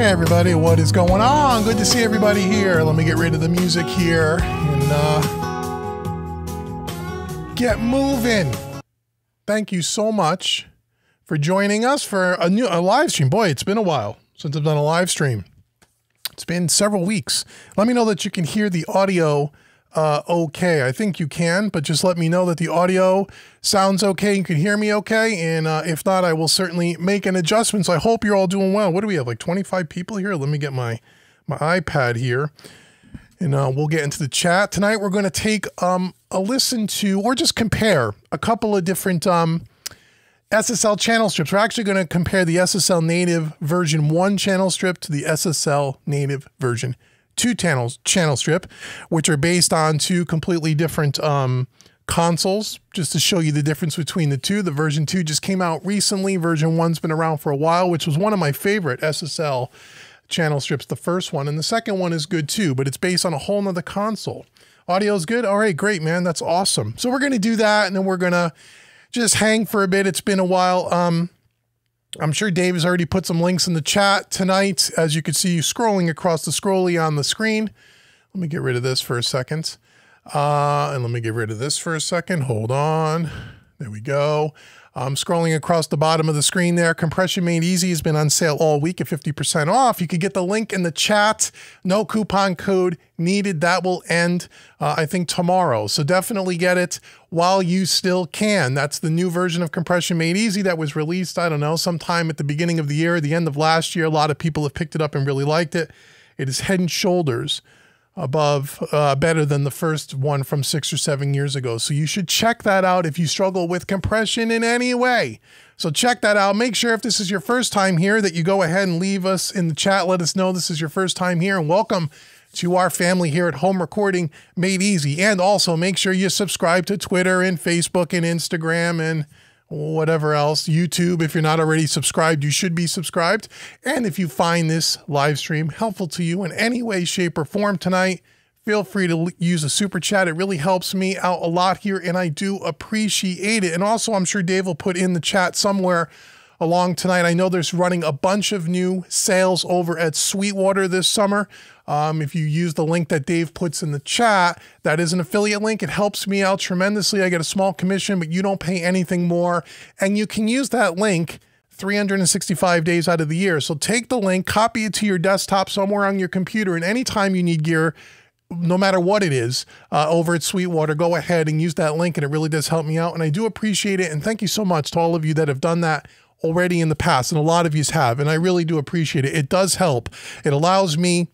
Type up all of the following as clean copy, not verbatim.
Hey everybody, what is going on? Good to see everybody here. Let me get rid of the music here and get moving. Thank you so much for joining us for a live stream. Boy, it's been a while since I've done a live stream. It's been several weeks. Let me know that you can hear the audio okay. I think you can, but just let me know that the audio sounds okay. You can hear me okay, and if not, I will certainly make an adjustment. So I hope you're all doing well. What do we have, like 25 people here? Let me get my iPad here, and we'll get into the chat. Tonight we're going to take a listen to, or just compare, a couple of different SSL channel strips. We're actually going to compare the SSL native version 1 channel strip to the SSL native version 2 channel strip, which are based on two completely different consoles, just to show you the difference between the two. The version 2 just came out recently. Version 1's been around for a while, which was one of my favorite SSL channel strips, the first one. And the second one is good too, but it's based on a whole nother console. Audio's good? All right, great, man. That's awesome. So we're going to do that, and then we're going to just hang for a bit. It's been a while. I'm sure Dave has already put some links in the chat tonight. As you can see, scrolling across the scrolly on the screen. Let me get rid of this for a second. And let me get rid of this for a second. Hold on. There we go. Scrolling across the bottom of the screen there. Compression Made Easy has been on sale all week at 50% off. You could get the link in the chat. No coupon code needed. That will end, I think, tomorrow. So definitely get it while you still can. That's the new version of Compression Made Easy that was released, I don't know, sometime at the beginning of the year, the end of last year. A lot of people have picked it up and really liked it. It is head and shoulders above, better than the first one from 6 or 7 years ago. So you should check that out if you struggle with compression in any way. So check that out. Make sure if this is your first time here that you go ahead and leave us in the chat. Let us know this is your first time here, and welcome to our family here at Home Recording Made Easy. And also make sure you subscribe to Twitter and Facebook and Instagram and whatever else. YouTube, if you're not already subscribed, you should be subscribed. And if you find this live stream helpful to you in any way, shape, or form tonight, feel free to use a super chat. It really helps me out a lot here, and I do appreciate it. And also, I'm sure Dave will put in the chat somewhere along tonight. I know there's running a bunch of new sales over at Sweetwater this summer. If you use the link that Dave puts in the chat, that is an affiliate link. It helps me out tremendously. I get a small commission, but you don't pay anything more. And you can use that link 365 days out of the year. So take the link, copy it to your desktop somewhere on your computer, and anytime you need gear, no matter what it is, over at Sweetwater, go ahead and use that link, and it really does help me out. And I do appreciate it. And thank you so much to all of you that have done that already in the past. And a lot of you have, and I really do appreciate it. It does help. It allows me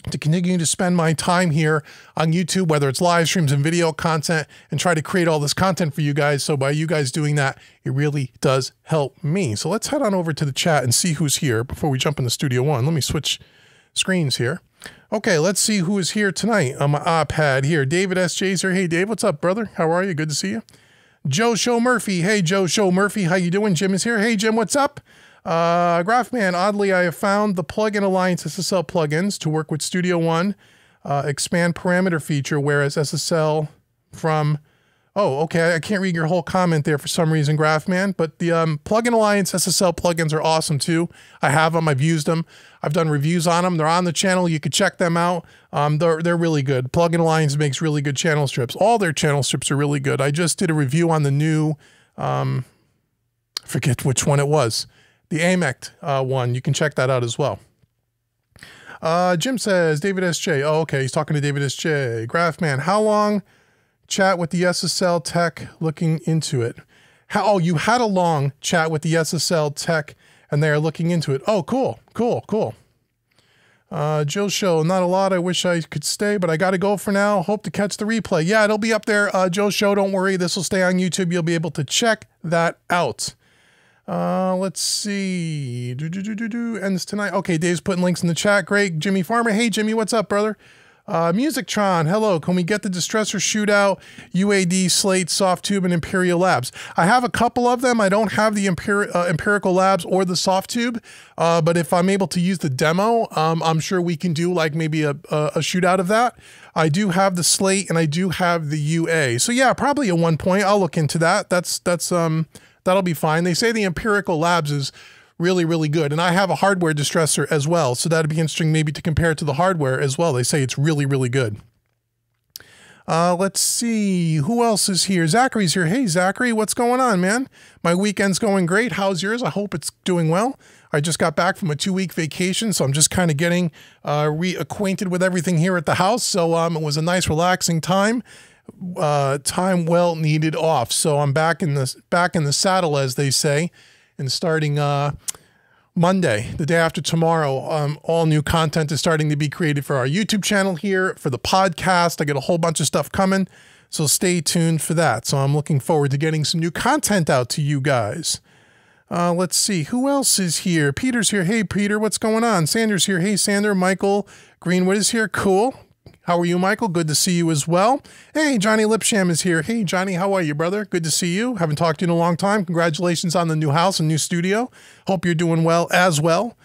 to continue to spend my time here on YouTube, whether it's live streams and video content, and try to create all this content for you guys. So by you guys doing that, it really does help me. So let's head on over to the chat and see who's here before we jump into Studio One. Let me switch screens here. Okay, let's see who is here tonight on my iPad here. David S.J.'s here. Hey, Dave, what's up, brother? How are you? Good to see you. Joe Show Murphy. Hey, Joe Show Murphy. How you doing? Jim is here. Hey, Jim, what's up? Graphman, oddly, I have found the Plugin Alliance SSL plugins to work with Studio One, expand parameter feature, whereas SSL from, oh, okay, I can't read your whole comment there for some reason, Graphman, but the Plugin Alliance SSL plugins are awesome too. I have them, I've used them, I've done reviews on them, they're on the channel, you could check them out. They're really good. Plugin Alliance makes really good channel strips. All their channel strips are really good. I just did a review on the new, forget which one it was. The AMECT one, you can check that out as well. Jim says, David S.J. Oh, okay, he's talking to David S.J. Graphman, how long chat with the SSL tech looking into it? Oh, you had a long chat with the SSL tech and they are looking into it. Oh, cool, cool, cool. Joe Show, not a lot. I wish I could stay, but I got to go for now. Hope to catch the replay. Yeah, it'll be up there. Joe Show, don't worry. This will stay on YouTube. You'll be able to check that out. Let's see. Ends tonight. Okay, Dave's putting links in the chat. Great. Jimmy Farmer. Hey, Jimmy, what's up, brother? Musictron. Hello. Can we get the Distressor Shootout, UAD, Slate, Soft Tube, and Imperial Labs? I have a couple of them. I don't have the Empirical Labs or the Soft Tube, but if I'm able to use the demo, I'm sure we can do like maybe a shootout of that. I do have the Slate and I do have the UA. So yeah, probably at one point I'll look into that. That'll be fine. They say the Empirical Labs is really, really good. And I have a hardware distressor as well, so that'd be interesting maybe to compare it to the hardware as well. They say it's really, really good. Let's see, who else is here? Zachary's here. Hey, Zachary, what's going on, man? My weekend's going great. How's yours? I hope it's doing well. I just got back from a 2-week vacation, so I'm just kind of getting reacquainted with everything here at the house. So it was a nice, relaxing time. Time well needed off. So I'm back in the saddle, as they say, and starting Monday, the day after tomorrow, all new content is starting to be created for our YouTube channel here, for the podcast. I get a whole bunch of stuff coming, so stay tuned for that. So I'm looking forward to getting some new content out to you guys. Let's see, who else is here? Peter's here. Hey, Peter, what's going on? Sander's here. Hey, Sander. Michael Greenwood is here. Cool. How are you, Michael? Good to see you as well. Hey, Johnny Lipsham is here. Hey, Johnny, how are you, brother? Good to see you. Haven't talked to you in a long time. Congratulations on the new house and new studio. Hope you're doing well as well.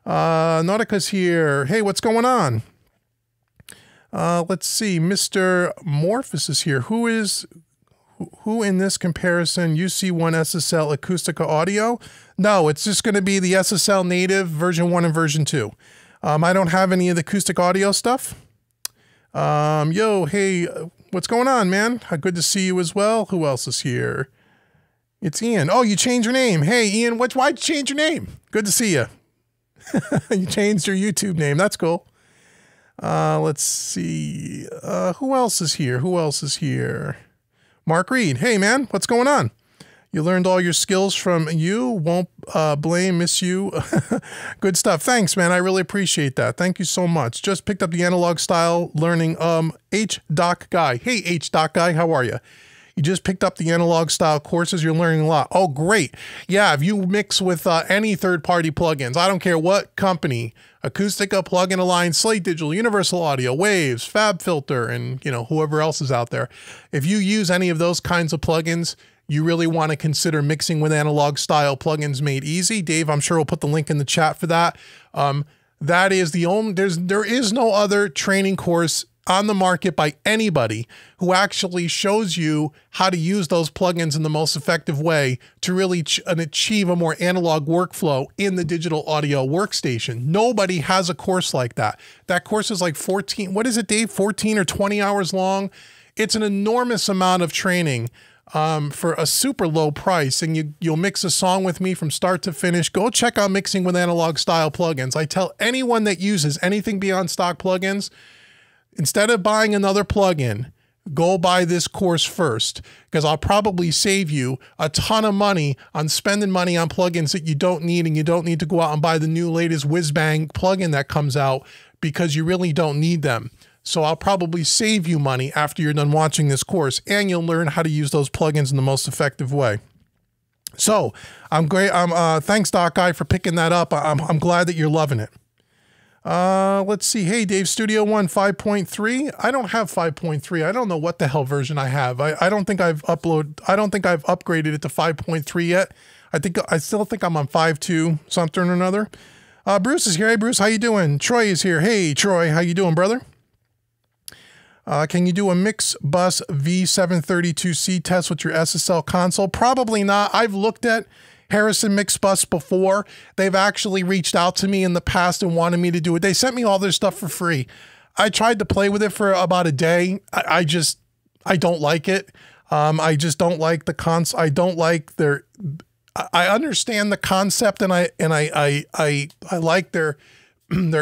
Nautica's here. Hey, what's going on? Let's see. Mr. Morphus is here. Who in this comparison? UC1 SSL Acoustica Audio? No, it's just going to be the SSL native version 1 and version 2. I don't have any of the acoustic audio stuff. Yo, hey, what's going on, man? Good to see you as well. Who else is here? It's Ian. Oh, you changed your name. Hey, Ian, why'd you change your name? Good to see you. You changed your YouTube name. That's cool. Let's see. Who else is here? Who else is here? Mark Reed. Hey, man, what's going on? You learned all your skills from you. Won't blame, miss you. Good stuff. Thanks, man. I really appreciate that. Thank you so much. Just picked up the analog style learning. H-Doc Guy. Hey, H-Doc Guy. How are you? You just picked up the analog style courses. You're learning a lot. Oh, great. Yeah, if you mix with any third-party plugins, I don't care what company, Acoustica, Plugin Alliance, Slate Digital, Universal Audio, Waves, FabFilter, and whoever else is out there. If you use any of those kinds of plugins, you really want to consider mixing with analog style plugins made easy. Dave, I'm sure we'll put the link in the chat for that. That is the only, there is no other training course on the market by anybody who actually shows you how to use those plugins in the most effective way to really achieve a more analog workflow in the digital audio workstation. Nobody has a course like that. That course is like 14, what is it, Dave? 14 or 20 hours long. It's an enormous amount of training for a super low price, and you'll mix a song with me from start to finish. Go check out Mixing with Analog Style Plugins. I tell anyone that uses anything beyond stock plugins, instead of buying another plugin, go buy this course first, because I'll probably save you a ton of money on spending money on plugins that you don't need, and you don't need to go out and buy the new latest whiz-bang plugin that comes out because you really don't need them. So I'll probably save you money after you're done watching this course, and you'll learn how to use those plugins in the most effective way. So I'm great. Thanks, Doc Guy, for picking that up. I'm glad that you're loving it. Let's see. Hey, Dave, Studio One 5.3. I don't have 5.3. I don't know what the hell version I have. I don't think I've upgraded it to 5.3 yet. I still think I'm on 5.2 something or another. Bruce is here. Hey, Bruce, how you doing? Troy is here. Hey, Troy, how you doing, brother? Can you do a Mix Bus V732C test with your SSL console? Probably not. I've looked at Harrison Mix Bus before. They've actually reached out to me in the past and wanted me to do it. They sent me all their stuff for free. I tried to play with it for about a day. I don't like it. I just don't like the console. I don't like their, I understand the concept, and I like their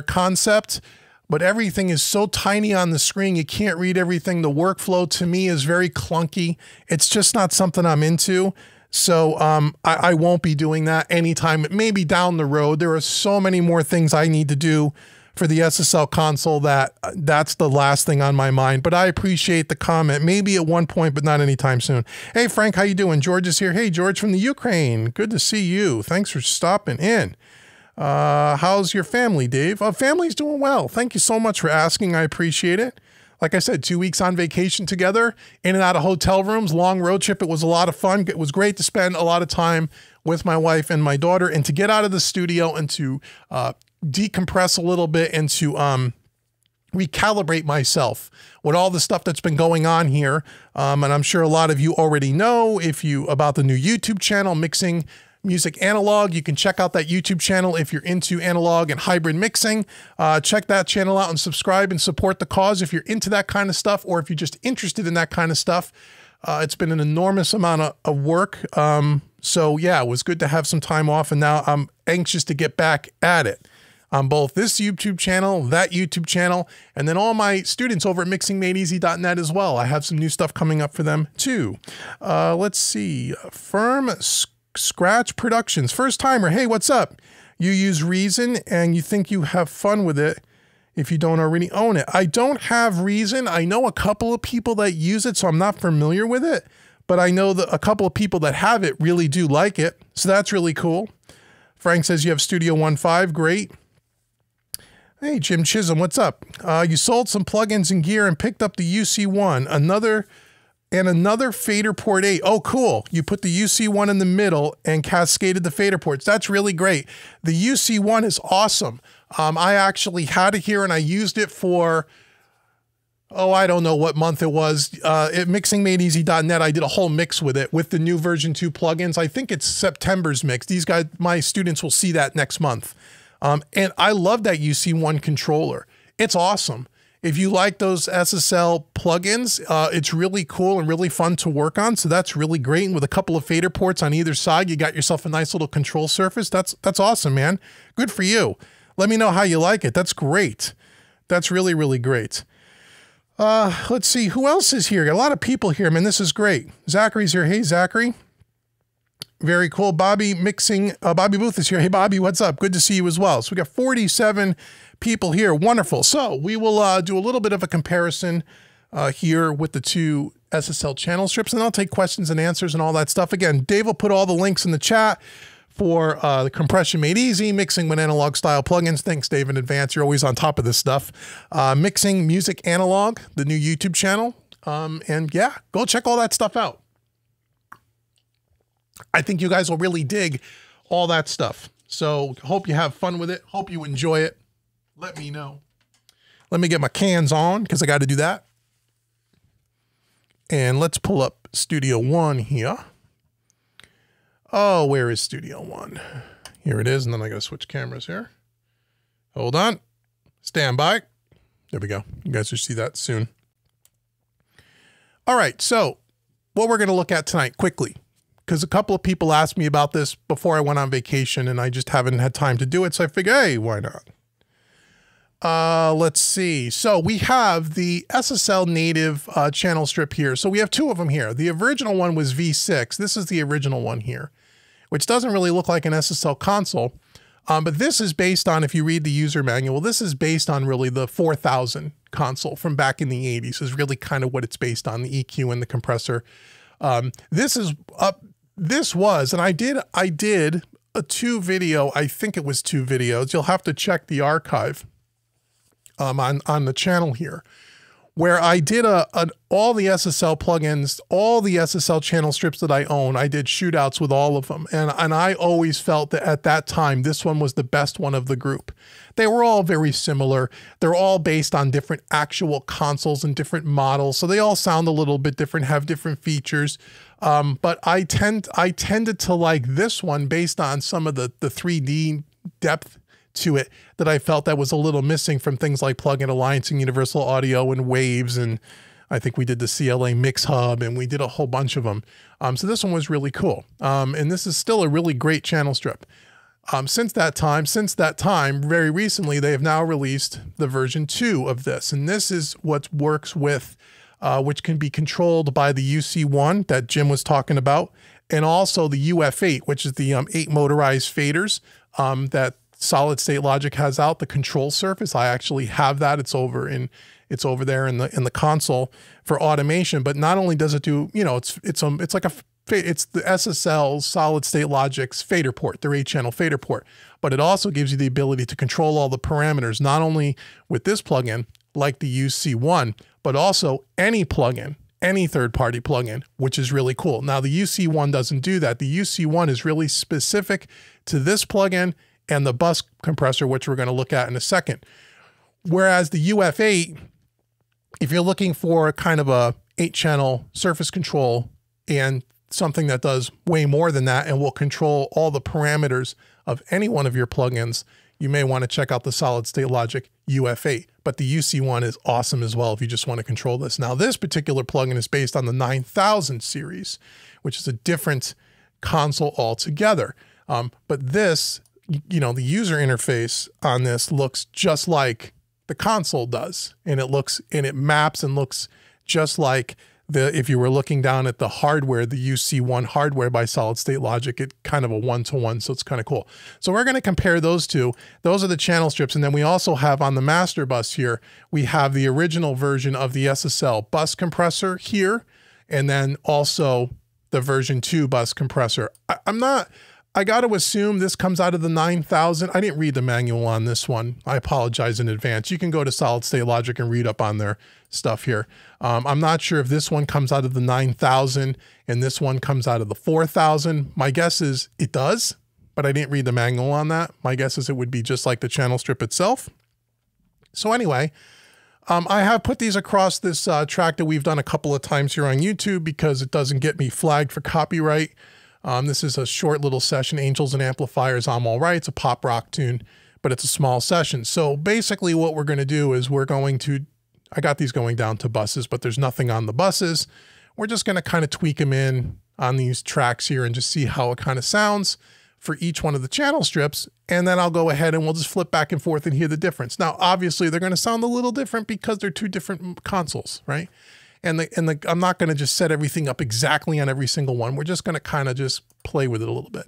concept, but everything is so tiny on the screen, you can't read everything. The workflow to me is very clunky. It's just not something I'm into. So I won't be doing that anytime, maybe down the road. There are so many more things I need to do for the SSL console that's the last thing on my mind. But I appreciate the comment. Maybe at one point, but not anytime soon. Hey, Frank, how you doing? George is here. Hey, George from the Ukraine. Good to see you. Thanks for stopping in. How's your family, Dave? Family's doing well. Thank you so much for asking. I appreciate it. Like I said, 2 weeks on vacation together, in and out of hotel rooms, long road trip. It was a lot of fun. It was great to spend a lot of time with my wife and my daughter, and to get out of the studio and to decompress a little bit, and to recalibrate myself with all the stuff that's been going on here. And I'm sure a lot of you already know about the new YouTube channel, Mixing Music Analog. You can check out that YouTube channel if you're into analog and hybrid mixing. Check that channel out and subscribe and support the cause if you're into that kind of stuff, or if you're just interested in that kind of stuff. It's been an enormous amount of work. So yeah, it was good to have some time off, and now I'm anxious to get back at it on both this YouTube channel, that YouTube channel, and then all my students over at mixingmadeeasy.net as well. I have some new stuff coming up for them too. Let's see, Firm Scratch Productions, first timer. Hey, what's up? You use Reason and you think you have fun with it if you don't already own it. I don't have Reason. I know a couple of people that use it, so I'm not familiar with it, but I know that a couple of people that have it really do like it. So that's really cool. Frank says you have Studio One 5, great. Hey, Jim Chisholm, what's up? You sold some plugins and gear and picked up the UC1, another fader port 8. Oh, cool. You put the UC1 in the middle and cascaded the fader ports. That's really great. The UC1 is awesome. I actually had it here and I used it for, oh, I don't know what month it was. At mixingmadeeasy.net, I did a whole mix with it with the new version 2 plugins. I think it's September's mix. These guys, my students will see that next month. And I love that UC1 controller. It's awesome. If you like those SSL plugins, it's really cool and really fun to work on. So that's really great. And with a couple of fader ports on either side, you got yourself a nice little control surface. That's awesome, man. Good for you. Let me know how you like it. That's great. That's really, really great. Let's see, who else is here? Got a lot of people here, man. This is great. Zachary's here. Hey, Zachary. Very cool. Bobby Booth is here. Hey, Bobby, what's up? Good to see you as well. So we got 47 people here. Wonderful. So we will do a little bit of a comparison here with the two SSL channel strips, and I'll take questions and answers and all that stuff. Again, Dave will put all the links in the chat for the Compression Made Easy, mixing with analog style plugins. Thanks, Dave, in advance. You're always on top of this stuff. Mixing Music Analog, the new YouTube channel. And yeah, go check all that stuff out. I think you guys will really dig all that stuff. So hope you have fun with it. Hope you enjoy it. Let me know. Let me get my cans on because I got to do that. And let's pull up Studio One here. Oh, where is Studio One? Here it is. And then I got to switch cameras here. Hold on. Stand by. There we go. You guys will see that soon. All right. So what we're going to look at tonight quickly, because a couple of people asked me about this before I went on vacation and I just haven't had time to do it. So I figured, hey, why not? Let's see. So we have the SSL native channel strip here. So we have two of them here. The original one was V6. This is the original one here, which doesn't really look like an SSL console. But this is based on, if you read the user manual, this is based on really the 4000 console from back in the 80s is really kind of what it's based on, the EQ and the compressor. This was, and I did a two video, I think it was 2 videos. You'll have to check the archive on the channel here, where I did all the SSL plugins, all the SSL channel strips that I own. I did shootouts with all of them. And I always felt that at that time, this one was the best one of the group. They were all very similar. They're all based on different actual consoles and different models. So they all sound a little bit different, have different features. But I tended to like this one based on some of the 3D depth to it that I felt that was a little missing from things like Plugin Alliance and Universal Audio and Waves. And I think we did the CLA Mix Hub and we did a whole bunch of them. So this one was really cool. And this is still a really great channel strip. Since that time, very recently, they have now released the version 2 of this. And this is what works with, which can be controlled by the UC1 that Jim was talking about, and also the UF8, which is the 8 motorized faders that Solid State Logic has out. The control surface, I actually have that. It's over there in the console for automation. But not only does it do, you know, it's the SSL Solid State Logic's fader port, their 8-channel fader port, but it also gives you the ability to control all the parameters, not only with this plugin like the UC1, but also any plugin, any third-party plugin, which is really cool. Now the UC1 doesn't do that. The UC1 is really specific to this plugin and the bus compressor, which we're going to look at in a second. Whereas the UF8, if you're looking for kind of a 8-channel surface control and something that does way more than that and will control all the parameters of any one of your plugins, you may want to check out the Solid State Logic UF8. But the UC1 is awesome as well if you just want to control this. Now, this particular plugin is based on the 9000 series, which is a different console altogether. But this, you know, the user interface on this looks just like the console does, and it maps and looks just like if you were looking down at the hardware, the UC1 hardware by Solid State Logic, it kind of a one-to-one, so it's kind of cool. So we're going to compare those two. Those are the channel strips, and then we also have on the master bus here, we have the original version of the SSL bus compressor here, and then also the version 2 bus compressor. I got to assume this comes out of the 9000. I didn't read the manual on this one. I apologize in advance. You can go to Solid State Logic and read up on their stuff here. I'm not sure if this one comes out of the 9000 and this one comes out of the 4000. My guess is it does, but I didn't read the manual on that. My guess is it would be just like the channel strip itself. So anyway, I have put these across this track that we've done a couple of times here on YouTube because it doesn't get me flagged for copyright. This is a short little session, Angels and Amplifiers, I'm All Right. It's a pop rock tune, but it's a small session. So basically what we're going to do is I got these going down to buses, but there's nothing on the buses. We're just going to kind of tweak them in on these tracks here and just see how it kind of sounds for each one of the channel strips. And then I'll go ahead and we'll just flip back and forth and hear the difference. Now, obviously they're going to sound a little different because they're two different consoles, right? And I'm not going to just set everything up exactly on every single one. We're just going to kind of just play with it a little bit.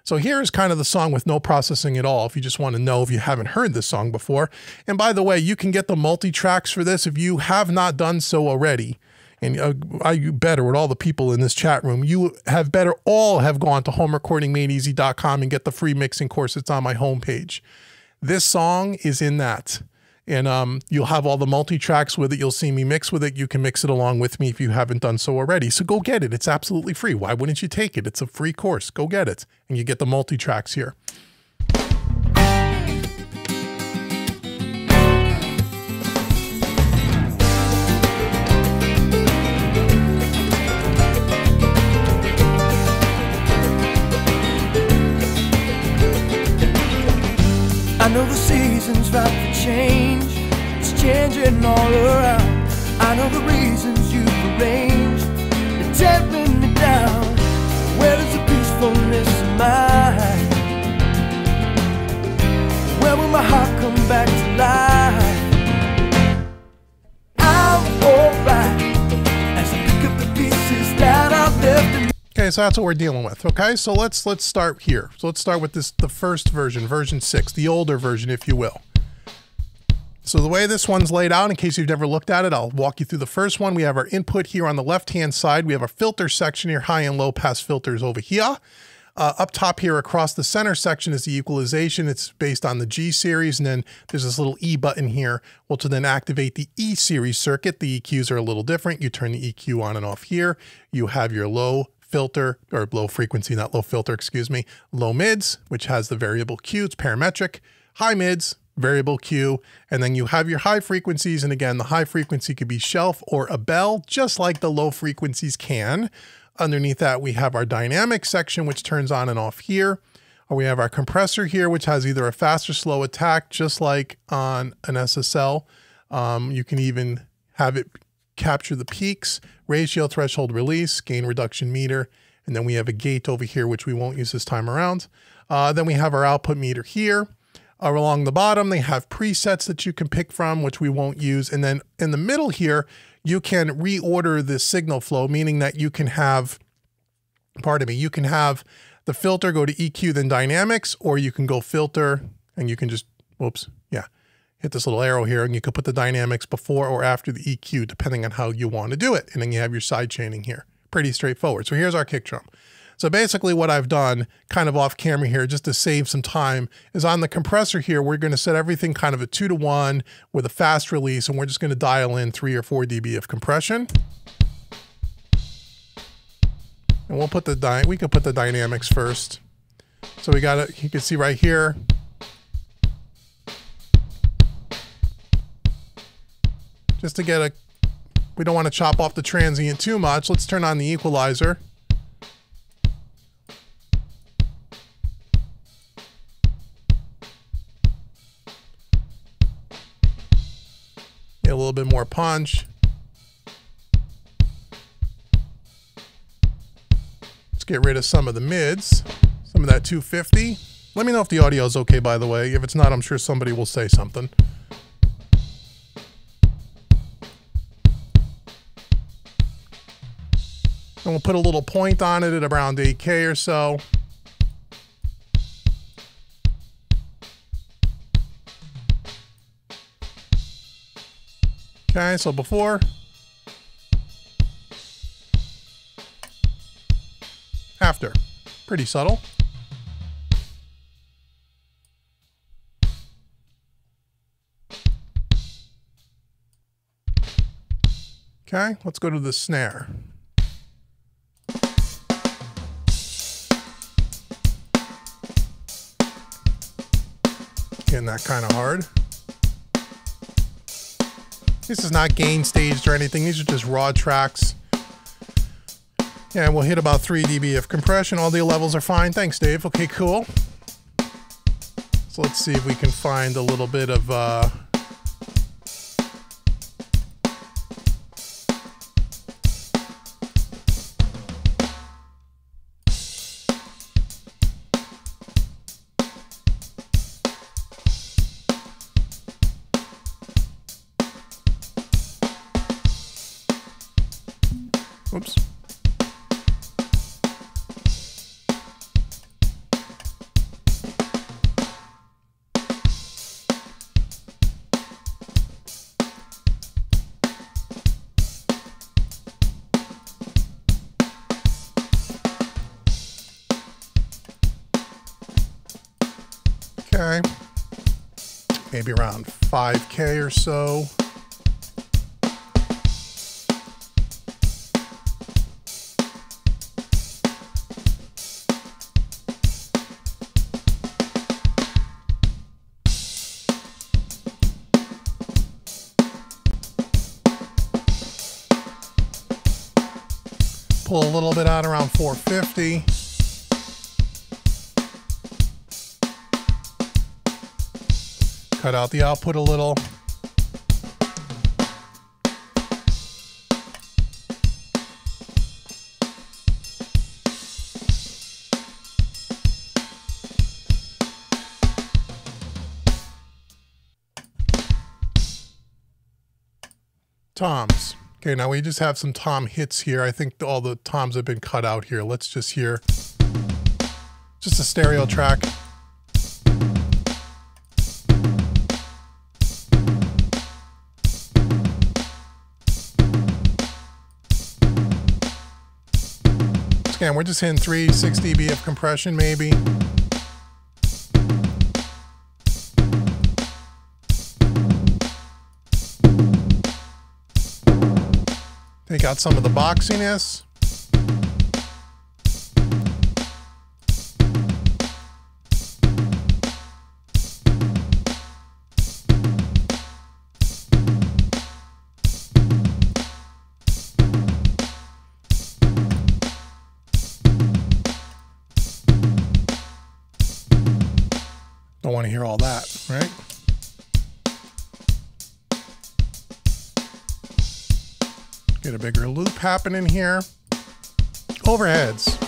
So here is kind of the song with no processing at all, if you just want to know if you haven't heard this song before. And by the way, you can get the multi-tracks for this if you have not done so already. And you better, with all the people in this chat room, you have better all have gone to homerecordingmadeeasy.com and get the free mixing course. It's on my homepage. This song is in that. And you'll have all the multi-tracks with it. You'll see me mix with it. You can mix it along with me if you haven't done so already. So go get it. It's absolutely free. Why wouldn't you take it? It's a free course. Go get it. And you get the multi-tracks here. I know the season's right for change. It's changing all around. I know the reasons you've arranged. They're tearing me down. Where is the peacefulness of mine? Where will my heart come back to life? I'm alright as I pick up the pieces that I've left in. Okay, so that's what we're dealing with. Okay, so let's start here. So let's start with the first version, version 6, the older version, if you will. So the way this one's laid out, in case you've never looked at it, I'll walk you through the first one. We have our input here on the left-hand side. We have our filter section here, high and low pass filters over here. Up top here across the center section is the equalization. It's based on the G series, and then there's this little E button here, which will then activate the E series circuit. The EQs are a little different. You turn the EQ on and off here. You have your low filter, or low frequency, not low filter, excuse me, low mids, which has the variable Q, it's parametric, high mids, variable Q, and then you have your high frequencies, and again, the high frequency could be shelf or a bell, just like the low frequencies can. Underneath that, we have our dynamic section, which turns on and off here. Or we have our compressor here, which has either a fast or slow attack, just like on an SSL. You can even have it capture the peaks, ratio, threshold, release, gain reduction meter, and then we have a gate over here, which we won't use this time around. Then we have our output meter here. Along the bottom, they have presets that you can pick from, which we won't use. And then in the middle here, you can reorder the signal flow, meaning that you can have, pardon me, you can have the filter go to EQ, then dynamics, or you can go filter and you can just, whoops, yeah, hit this little arrow here and you can put the dynamics before or after the EQ, depending on how you want to do it. And then you have your side chaining here. Pretty straightforward. So here's our kick drum. So basically what I've done kind of off camera here, just to save some time, is on the compressor here, we're going to set everything kind of a 2-to-1 with a fast release, and we're just going to dial in 3 or 4 dB of compression. And we'll put we can put the dynamics first. So we got it, you can see right here. Just to get we don't want to chop off the transient too much. Let's turn on the equalizer. punch. Let's get rid of some of the mids, some of that 250. Let me know if the audio is okay, by the way. If it's not, I'm sure somebody will say something. And we'll put a little point on it at around 8K or so. Okay, so before, after, pretty subtle. Okay, let's go to the snare. Getting that kind of hard. This is not gain staged or anything. These are just raw tracks. Yeah, we'll hit about 3 dB of compression. All the levels are fine. Thanks, Dave. Okay, cool. So let's see if we can find a little bit of oops. Okay. Maybe around 5K or so. Pull a little bit out around 450. Cut out the output a little. Toms. Okay, now we just have some tom hits here. I think all the toms have been cut out here. Let's just hear just a stereo track. Again, we're just hitting 6 dB of compression maybe. Take out some of the boxiness. Don't want to hear all that, right? Get a bigger loop happening here. Overheads.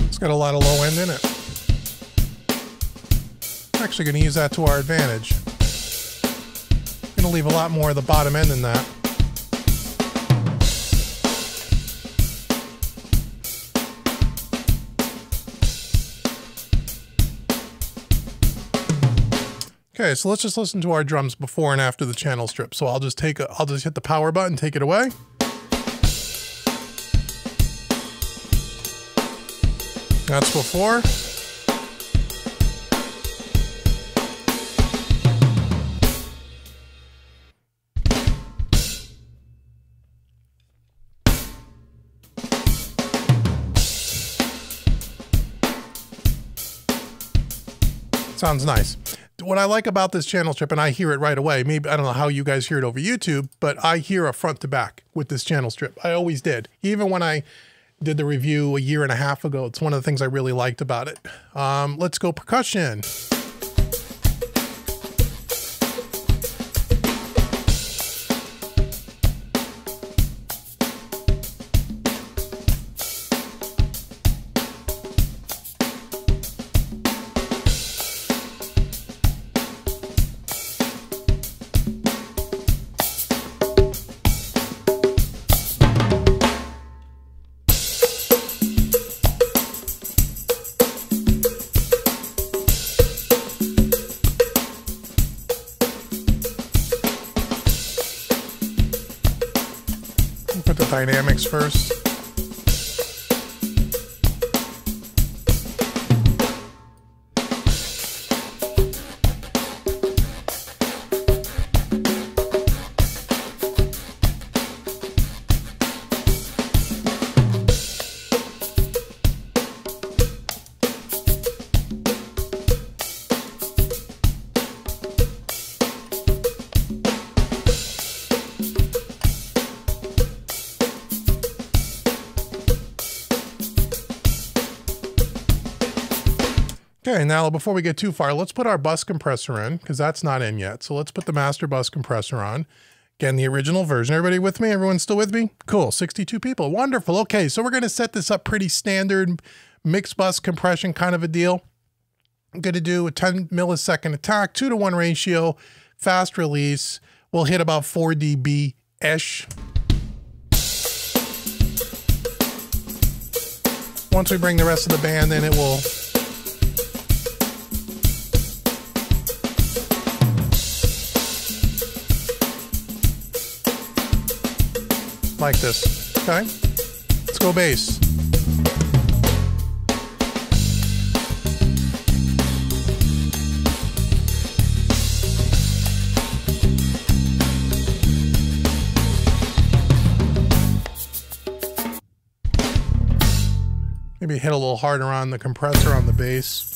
It's got a lot of low end in it. I'm actually going to use that to our advantage. I'm going to leave a lot more of the bottom end in that. Okay, so let's just listen to our drums before and after the channel strip. So I'll just hit the power button, take it away. That's before. Sounds nice. What I like about this channel strip, and I hear it right away, maybe I don't know how you guys hear it over YouTube, but I hear a front to back with this channel strip. I always did. Even when I did the review a year and a half ago, it's one of the things I really liked about it. Let's go percussion. Put the dynamics first. Okay, now before we get too far, let's put our bus compressor in because that's not in yet. So let's put the master bus compressor on. Again, the original version. Everybody with me? Everyone still with me? Cool, 62 people. Wonderful. Okay, so we're going to set this up pretty standard mixed bus compression kind of a deal. I'm going to do a 10 millisecond attack, 2-to-1 ratio, fast release. We'll hit about 4 dB-ish. Once we bring the rest of the band in, it will... like this. Okay, let's go bass. Maybe hit a little harder on the compressor on the bass.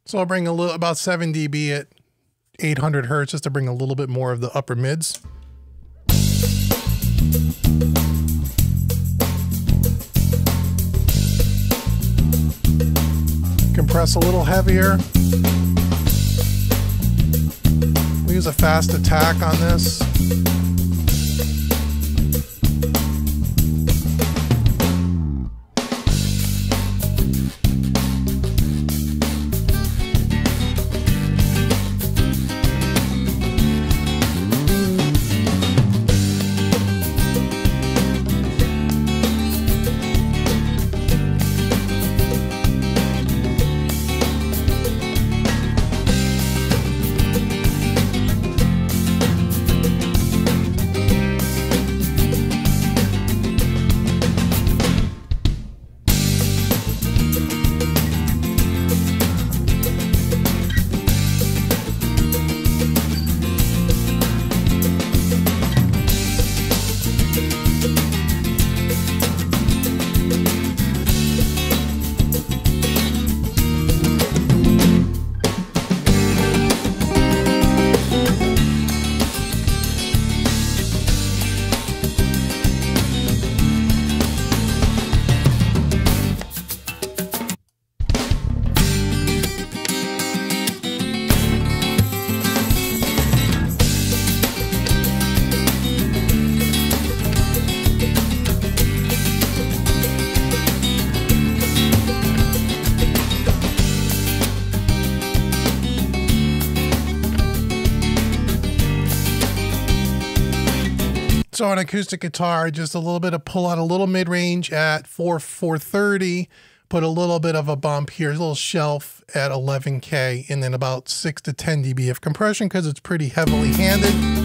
So I'll bring a little, about 7 dB at 800 hertz, just to bring a little bit more of the upper mids. Compress a little heavier. We use a fast attack on this. So on acoustic guitar, just a little bit of pull out, a little mid-range at 430, put a little bit of a bump here, a little shelf at 11K, and then about 6 to 10 dB of compression because it's pretty heavily handed.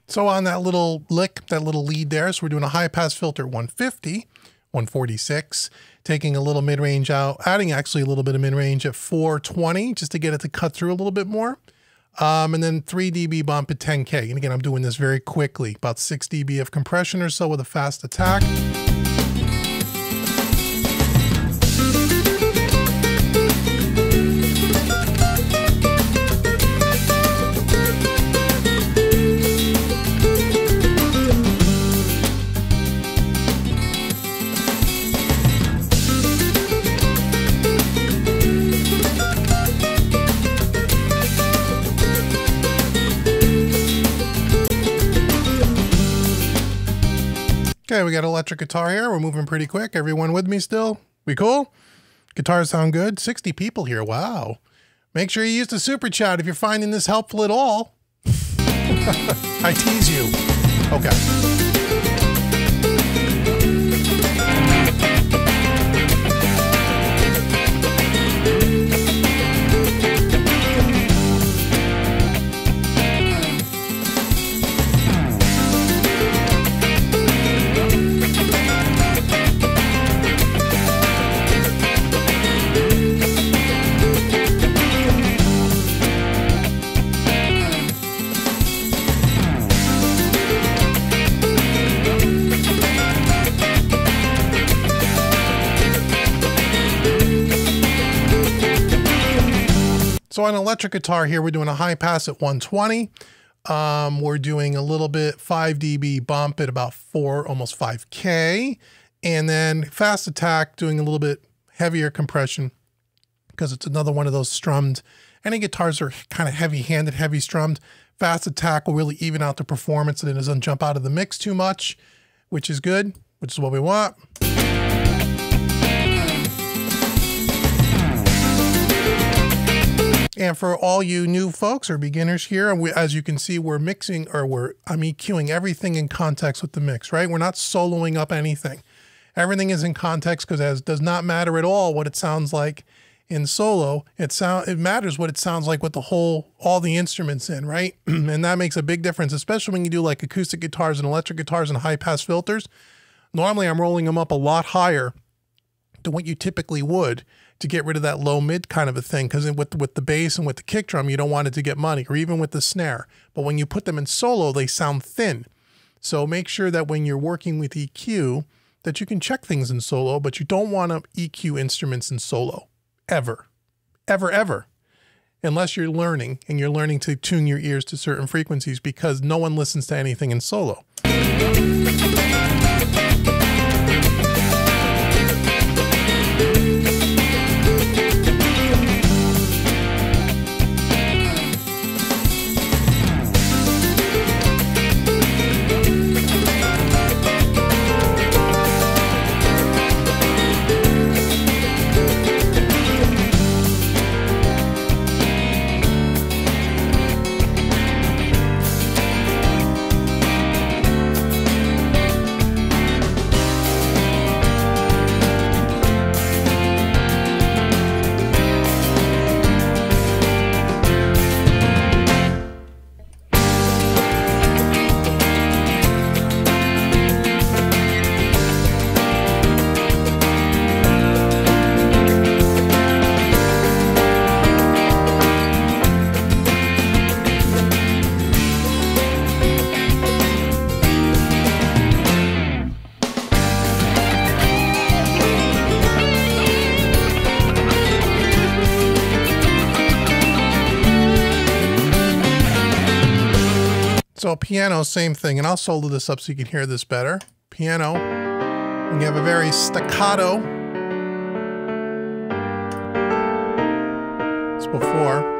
So on that little lick, that little lead there, so we're doing a high pass filter 150, 146, taking a little mid-range out, adding actually a little bit of mid-range at 420 just to get it to cut through a little bit more. And then 3 dB bump at 10K. And again, I'm doing this very quickly, about 6 dB of compression or so with a fast attack. Okay, we got electric guitar here. We're moving pretty quick. Everyone with me still? We cool? Guitars sound good? 60 people here. Wow. Make sure you use the super chat if you're finding this helpful at all. I tease you. Okay. So on electric guitar here, we're doing a high pass at 120. We're doing a little bit 5 dB bump at about 4, almost 5K. And then fast attack, doing a little bit heavier compression because it's another one of those strummed. Any guitars are kind of heavy-handed, heavy strummed. Fast attack will really even out the performance and it doesn't jump out of the mix too much, which is good, which is what we want. And for all you new folks or beginners here, as you can see, we're mixing, or I'm EQing everything in context with the mix, right? We're not soloing up anything. Everything is in context because it does not matter at all what it sounds like in solo. It matters what it sounds like with all the instruments in, right? And that makes a big difference, especially when you do like acoustic guitars and electric guitars and high pass filters. Normally I'm rolling them up a lot higher than what you typically would to get rid of that low mid kind of a thing, because with the bass and with the kick drum, you don't want it to get muddy, or even with the snare. But when you put them in solo, they sound thin. So make sure that when you're working with EQ, that you can check things in solo, but you don't want to EQ instruments in solo, ever, ever, ever, unless you're learning, and you're learning to tune your ears to certain frequencies, because no one listens to anything in solo. So piano, same thing, and I'll solo this up so you can hear this better. Piano, and you have a very staccato. It's before.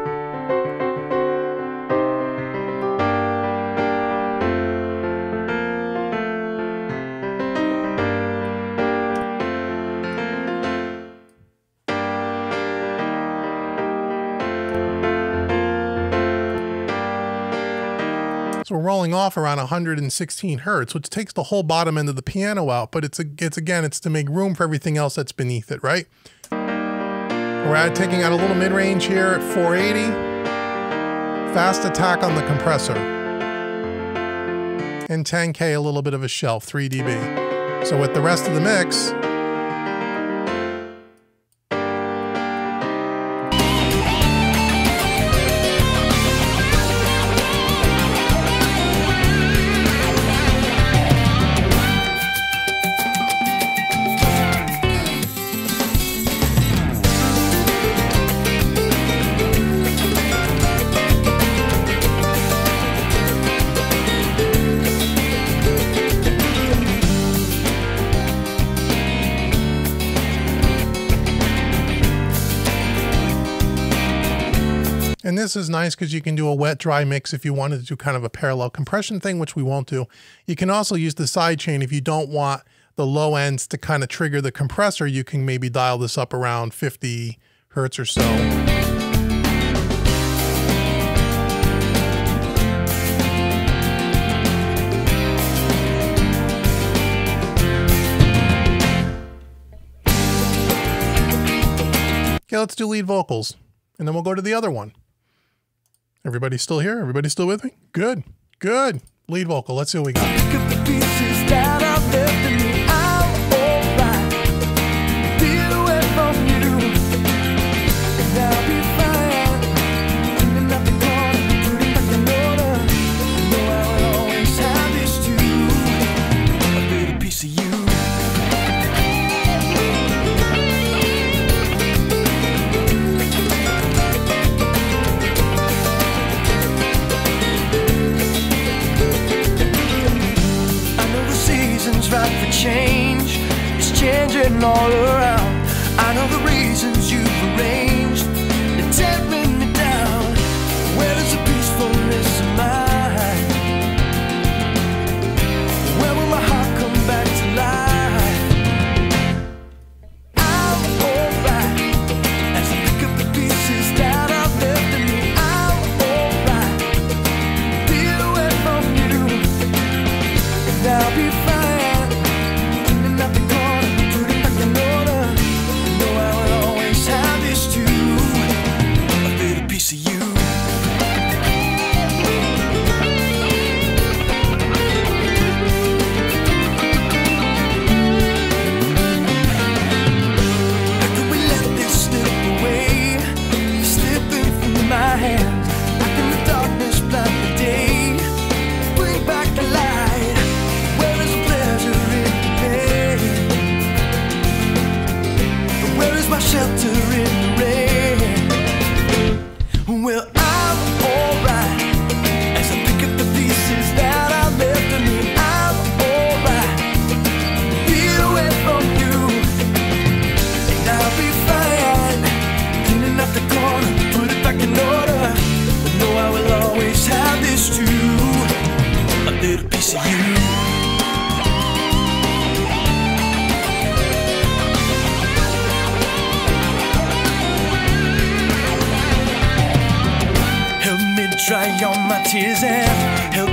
So we're rolling off around 116 hertz, which takes the whole bottom end of the piano out, but it's to make room for everything else that's beneath it, right? We're taking out a little mid-range here at 480. Fast attack on the compressor. And 10K, a little bit of a shelf, 3 dB. So with the rest of the mix, and this is nice because you can do a wet dry mix if you wanted to do kind of a parallel compression thing, which we won't do. You can also use the side chain if you don't want the low ends to kind of trigger the compressor. You can maybe dial this up around 50 hertz or so. Okay, let's do lead vocals, and then we'll go to the other one. Everybody still here? Everybody still with me? Good, good. Lead vocal, let's see what we got. Pick up the pieces that I've left in me. I'm alright. Feel away from you, and I'll be fine. Cleaning up the corner, putting back in order. Know I will always have this too. A little piece of you. Right for change, it's changing all around. I know the reasons you've arranged, they're tearing me down. Where is the peacefulness of mine? Where will my heart come back to life? I'm alright as I pick up the pieces that I've left in me. I'm alright, feel away from you, and I'll be fine. Shelter in the rain. Well, I'm alright as I pick up the pieces that I left in me. I'm alright, feel away from you, and I'll be fine. Cleaning up the corner, put it back in order. But know I will always have this too, a little piece of you. Dry all my tears and help.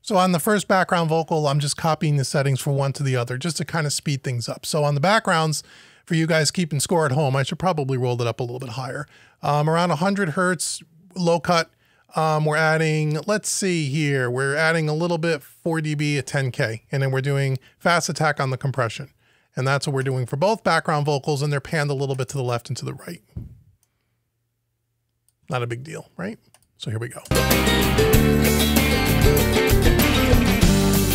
So on the first background vocal, I'm just copying the settings from one to the other just to kind of speed things up. So on the backgrounds, for you guys keeping score at home, I should probably roll it up a little bit higher. Around 100 hertz, low cut. We're adding, let's see here, we're adding a little bit 4 dB at 10K, and then we're doing fast attack on the compression. And that's what we're doing for both background vocals, and they're panned a little bit to the left and to the right. Not a big deal, right? So here we go.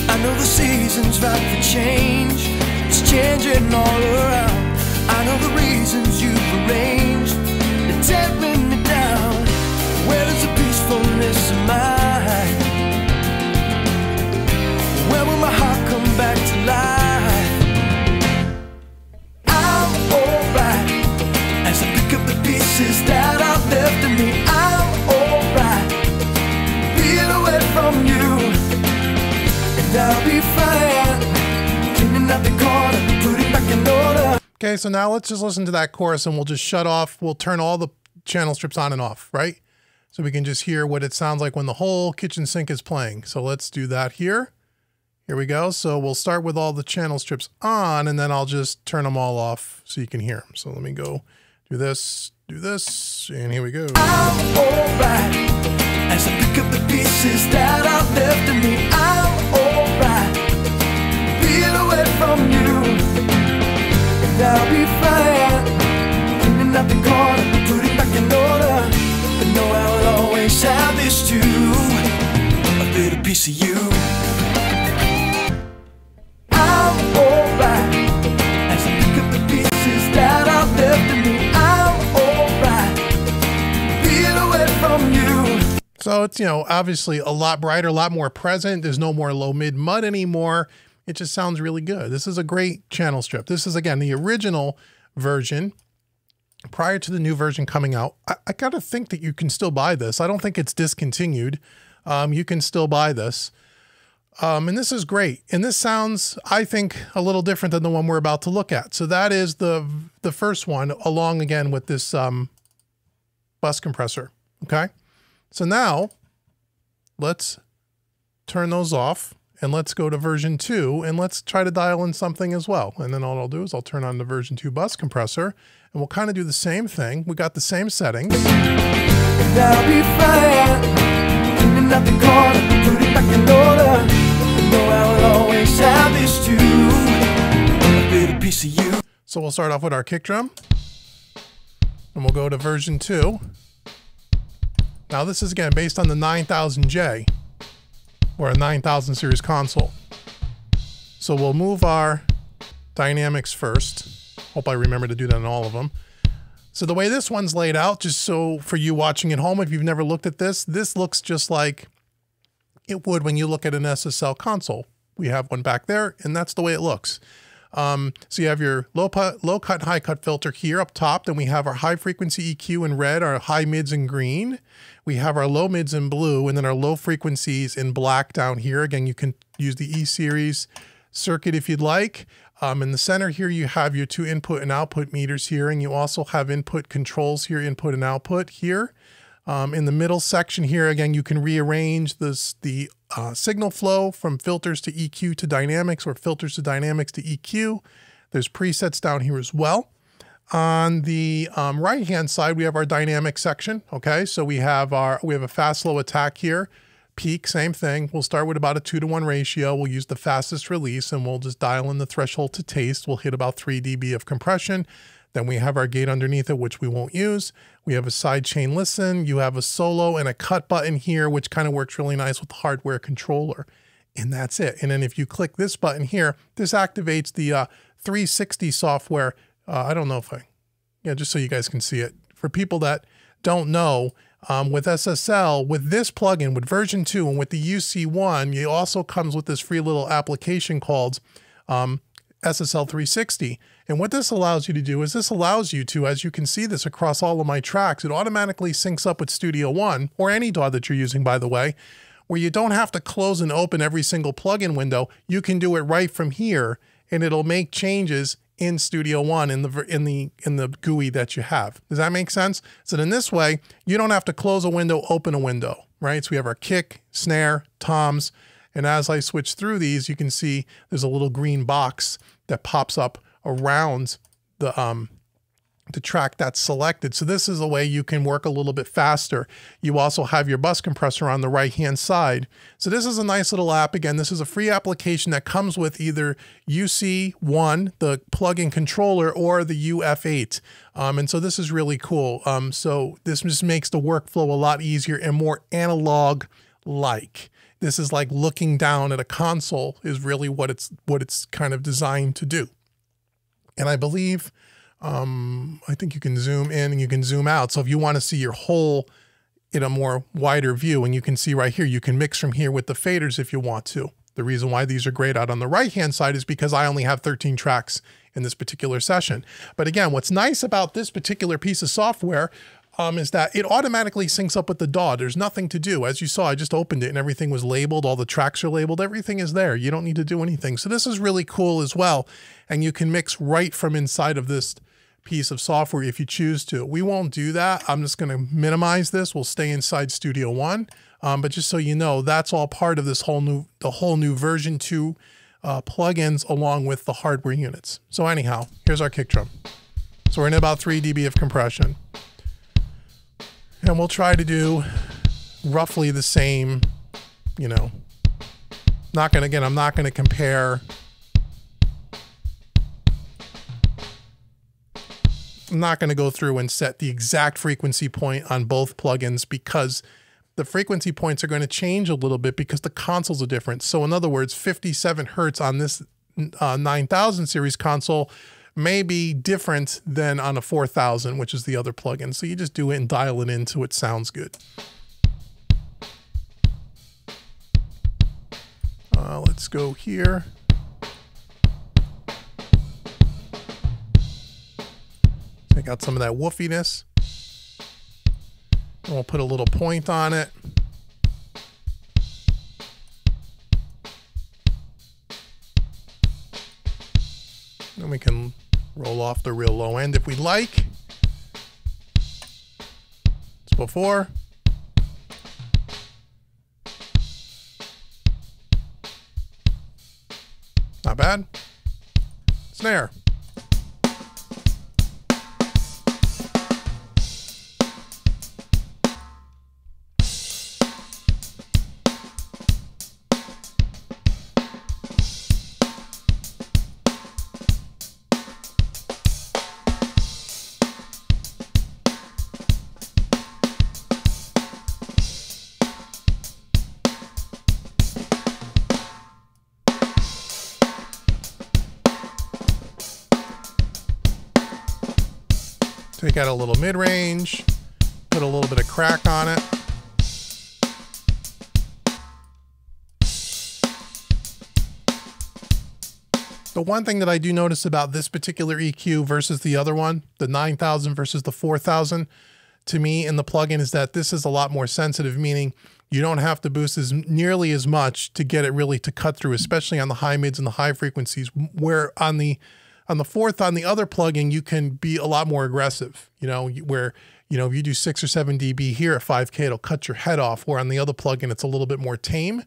I know the season's right for change, it's changing all around. I mind. When will my heart come back to life? I'm alright as I pick up the pieces that are left of me. I'm alright being away from you, and I'll be fine cleaning up the corner, putting back in order. Okay, so now let's just listen to that chorus and we'll just shut off. We'll turn all the channel strips on and off, right? So we can just hear what it sounds like when the whole kitchen sink is playing. So let's do that here. Here we go. So we'll start with all the channel strips on, and then I'll just turn them all off so you can hear them. So let me go do this, and here we go. I'm alright as I pick up the pieces that are left of me. I'm alright being away from you, and I'll be fine cleaning up the corner, putting back in order. But no, I will always have this too, a little piece of you. I'm alright as I pick up the pieces that are left of me. I'm alright being away from you. So it's, you know, obviously a lot brighter, a lot more present. There's no more low mid mud anymore. It just sounds really good. This is a great channel strip. This is, again, the original version prior to the new version coming out. I got to think that you can still buy this. I don't think it's discontinued. You can still buy this. And this is great. And this sounds, I think, a little different than the one we're about to look at. So that is the first one, along again with this bus compressor. Okay. So now let's turn those off and let's go to version 2 and let's try to dial in something as well. And then all I'll do is I'll turn on the version 2 bus compressor and we'll kind of do the same thing. We got the same settings. I'll be fine cleaning up the corner, putting back in order. No, I will always have this too, a little piece of you. So we'll start off with our kick drum and we'll go to version 2. Now this is again based on the 9000J or a 9000 series console. So we'll move our dynamics first. Hope I remember to do that in all of them. So the way this one's laid out, just so for you watching at home, if you've never looked at this, this looks just like it would when you look at an SSL console. We have one back there, and that's the way it looks. So you have your low cut, high cut filter here up top. Then we have our high frequency EQ in red, our high mids in green. We have our low mids in blue, and then our low frequencies in black down here. Again, you can use the E-Series circuit if you'd like. In the center here, you have your 2 input and output meters here, and you also have input controls here, input and output here. In the middle section here, again, you can rearrange the signal flow from filters to EQ to dynamics or filters to dynamics to EQ. There's presets down here as well. On the right-hand side, we have our dynamic section. Okay, so we have a fast slow attack here. Peak, same thing. We'll start with about a 2-to-1 ratio. We'll use the fastest release and we'll just dial in the threshold to taste. We'll hit about 3 dB of compression. Then we have our gate underneath it, which we won't use. We have a side chain listen. You have a solo and a cut button here, which kind of works really nice with the hardware controller. And that's it. And then if you click this button here, this activates the 360 software. I don't know if just so you guys can see it. For people that don't know, with SSL, with this plugin, with version 2 and with the UC1, it also comes with this free little application called SSL 360. And what this allows you to do is this allows you to, as you can see this across all of my tracks, it automatically syncs up with Studio One, or any DAW that you're using, by the way, where you don't have to close and open every single plugin window. You can do it right from here, and it'll make changes in Studio One in the GUI that you have. Does that make sense? So in this way, you don't have to close a window, open a window, right? So we have our kick, snare, toms, and as I switch through these, you can see there's a little green box that pops up around the track that's selected. So this is a way you can work a little bit faster. You also have your bus compressor on the right-hand side. So this is a nice little app. Again, this is a free application that comes with either UC1, the plug-in controller, or the UF8. And so this is really cool. So this just makes the workflow a lot easier and more analog-like. This is like looking down at a console is really what it's kind of designed to do. And I believe, I think you can zoom in and you can zoom out. So if you want to see your whole in a more wider view. And you can see right here, you can mix from here with the faders if you want to. The reason why these are grayed out on the right-hand side is because I only have 13 tracks in this particular session. But again, what's nice about this particular piece of software is that it automatically syncs up with the DAW. There's nothing to do. As you saw, I just opened it and everything was labeled. All the tracks are labeled. Everything is there. You don't need to do anything. So this is really cool as well. And you can mix right from inside of this piece of software if you choose to. We won't do that. I'm just going to minimize this. We'll stay inside Studio One. But just so you know, that's all part of this whole new version 2 plugins along with the hardware units. So anyhow, here's our kick drum. So we're in about 3 dB of compression. And we'll try to do roughly the same, you know, I'm not going to compare. I'm not going to go through and set the exact frequency point on both plugins because the frequency points are going to change a little bit because the consoles are different. So in other words, 57 Hertz on this 9000 series console may be different than on a 4000, which is the other plugin. So you just do it and dial it in so it sounds good. Let's go here. Take out some of that woofiness. And we'll put a little point on it. Then we can roll off the real low end if we'd like. As before. Not bad. Snare. Take out a little mid-range, put a little bit of crack on it. The one thing that I do notice about this particular EQ versus the other one, the 9000 versus the 4000, to me in the plugin is that this is a lot more sensitive, meaning you don't have to boost nearly as much to get it really to cut through, especially on the high mids and the high frequencies, where on the other plugin, you can be a lot more aggressive, you know, where, you know, if you do 6 or 7 dB here at 5K, it'll cut your head off, where on the other plugin, it's a little bit more tame,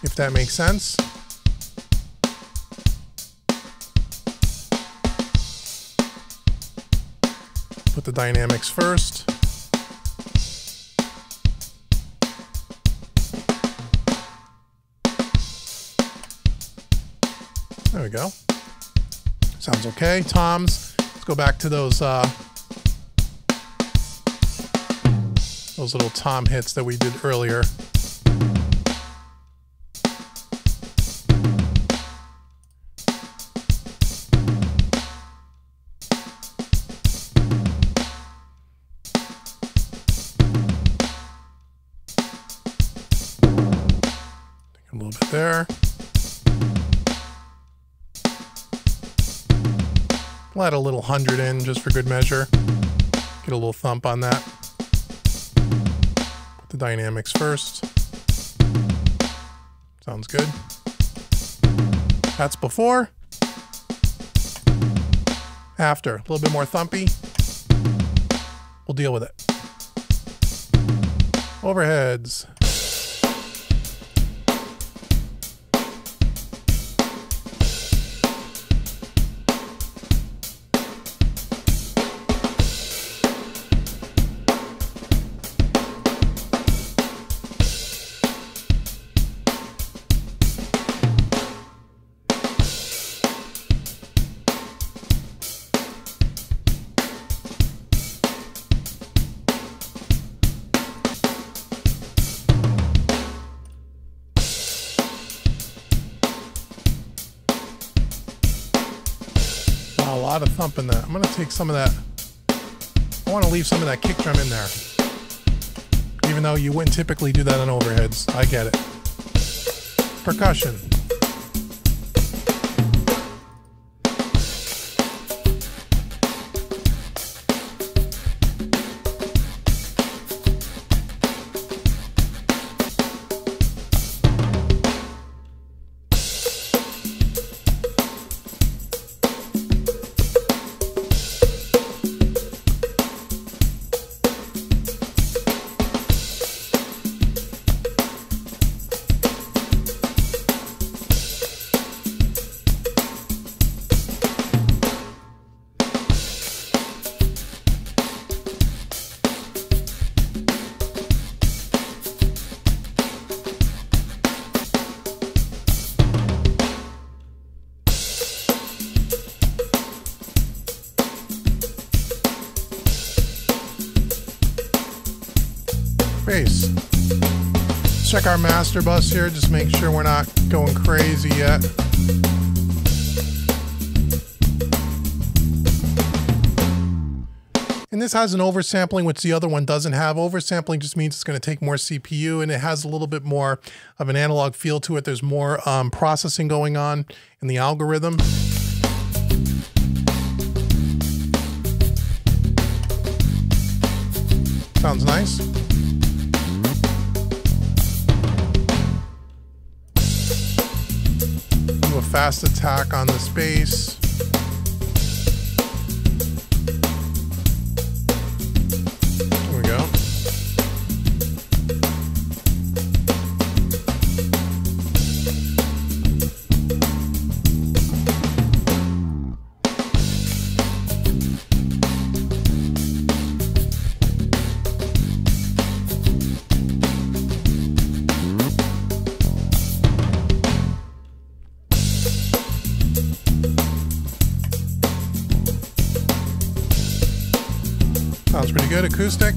if that makes sense. Put the dynamics first. There we go. Sounds okay. Toms. Let's go back to those little tom hits that we did earlier. Take a little bit there. We'll add a little 100 in just for good measure. Get a little thump on that. Put the dynamics first. Sounds good. That's before. After. A little bit more thumpy. We'll deal with it. Overheads. A lot of thump in that. I'm going to take some of that. I want to leave some of that kick drum in there. even though you wouldn't typically do that on overheads. I get it. Percussion. Bass. Check our master bus here, just make sure we're not going crazy yet. And this has an oversampling, which the other one doesn't have. Oversampling just means it's going to take more CPU, and it has a little bit more of an analog feel to it. There's more processing going on in the algorithm. Sounds nice. Do a fast attack on this bass. There we go. Sounds pretty good. Acoustic.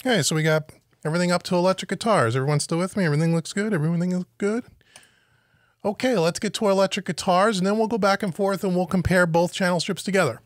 Okay, so we got everything up to electric guitars. Everyone still with me? Everything looks good? Everything looks good? Okay, let's get to our electric guitars, and then we'll go back and forth and we'll compare both channel strips together.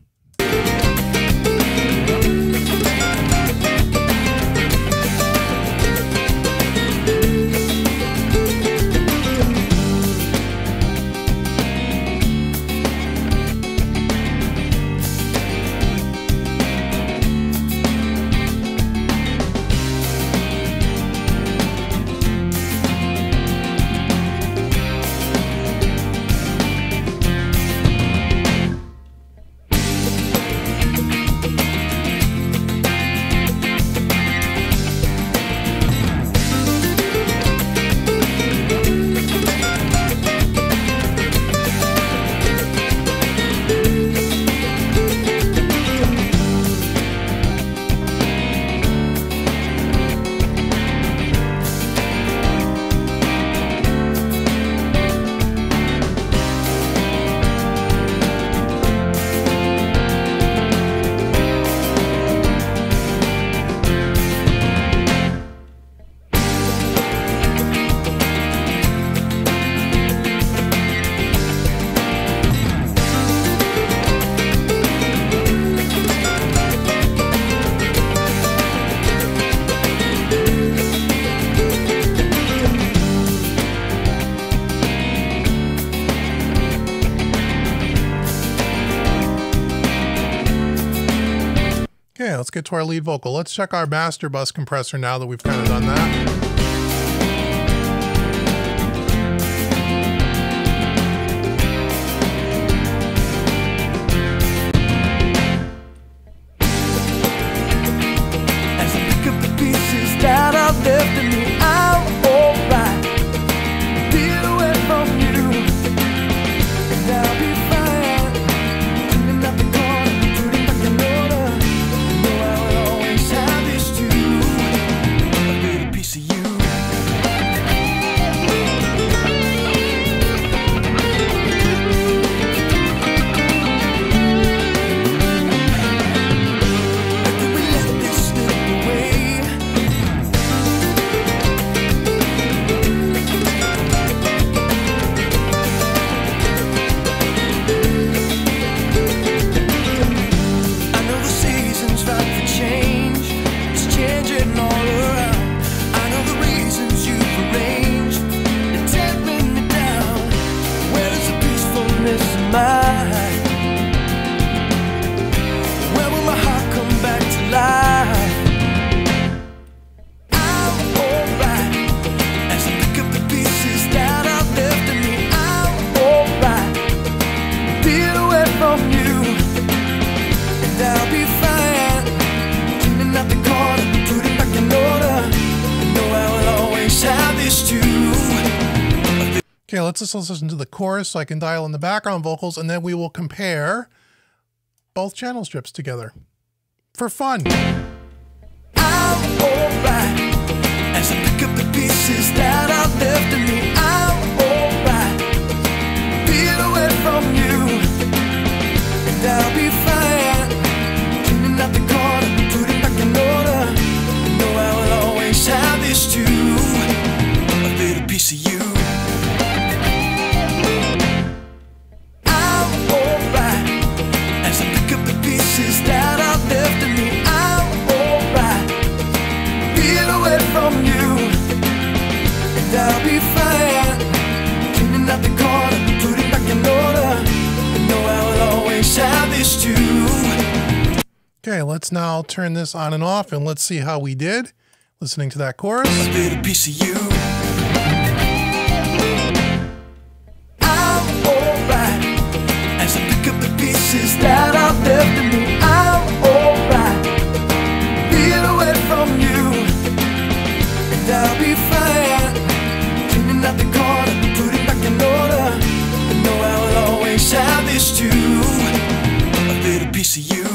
let's get to our lead vocal. Let's check our master bus compressor now that we've kind of done that. That I've left in me, I'm alright. Feel away from you, and I'll be fine. Cleaning up the corner, putting back in order. You know I will always have this too, a little piece of you. After we let this slip away, where will my heart come back to life? I'm alright as I pick up the pieces that I've left in me. I'm alright, feel away from you, and I'll be fine. Cleaning up the corner, putting back in order. You know I will always have this too. Okay, let's just listen to the chorus so I can dial in the background vocals, and then we will compare both channel strips together for fun. I'm alright as I pick up the pieces that I've left in me. I'm alright, feel away from you, and I'll be fine. Cleaning up the corner, putting back in order. You know I will always have this too, a little piece of you. That I've left in me, I'm alright. Feel away from you, and I'll be fine. Cleaning up the corner, putting back in order. You know I will always have this too. Okay, let's now turn this on and off, and let's see how we did listening to that chorus. A little piece of you. I'm alright as I pick up the pieces that I've left in me. I'm alright, feel away from you, and I'll be fine. Cleaning up the corner, putting back in order. You know I will always have this too, a little piece of you.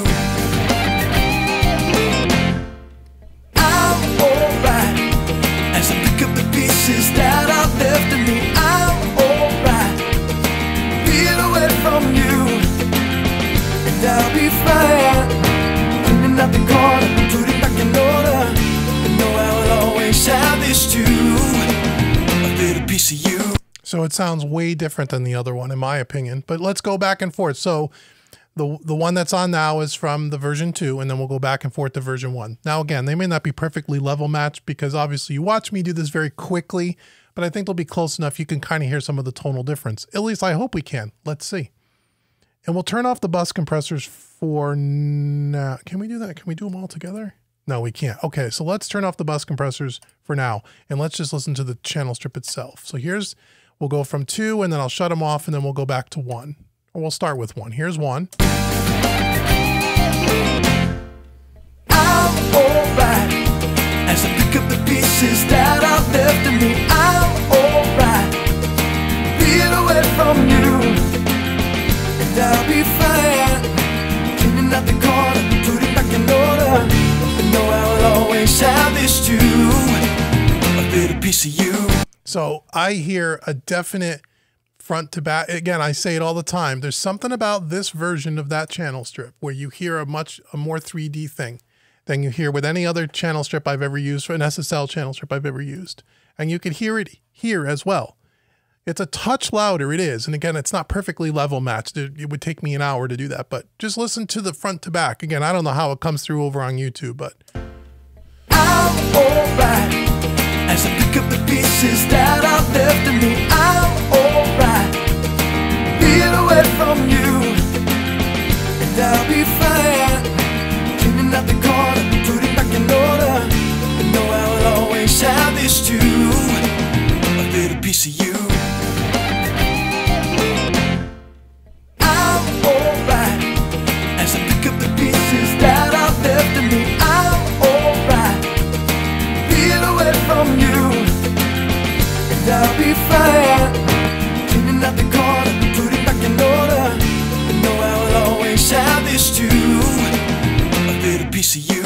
I'm alright as I pick up the pieces that I've left in me. I'm alright, feel away from you, and I'll be fine. Cleaning up the corner, putting back in order. You know I will always have this too, a little piece of you. So it sounds way different than the other one, in my opinion. But let's go back and forth. So the one that's on now is from the version 2, and then we'll go back and forth to version 1. Now, again, they may not be perfectly level matched because obviously you watch me do this very quickly, but I think they'll be close enough you can kind of hear some of the tonal difference. At least I hope we can. Let's see. And we'll turn off the bus compressors for now. Can we do that? Can we do them all together? No, we can't. Okay, so let's turn off the bus compressors for now, and let's just listen to the channel strip itself. So we'll go from 2, and then I'll shut them off, and then we'll go back to 1. Or we'll start with 1. Here's 1. I'm alright as I pick up the pieces that I've left in me. I'm alright, feel away from you, and I'll be fine. Cleaning up the corner, putting back in order. You know I will always have this too, a little piece of you. So I hear a definite front to back. Again, I say it all the time. There's something about this version of that channel strip where you hear a more 3D thing than you hear with any other channel strip I've ever used, or an SSL channel strip I've ever used. And you could hear it here as well. It's a touch louder, it is. And again, it's not perfectly level matched. It would take me an hour to do that, but just listen to the front to back. Again, I don't know how it comes through over on YouTube, but. I'm alright as I pick up the pieces that I've left in me. I'm alright, feel away from you, and I'll be fine. Cleaning up the corner, this too, a little piece of you. I'm alright as I pick up the pieces that are left of me. I'm alright, feel away from you, and I'll be fine. Cleaning out the corner, putting back in order. I know I will always have this too, a little piece of you.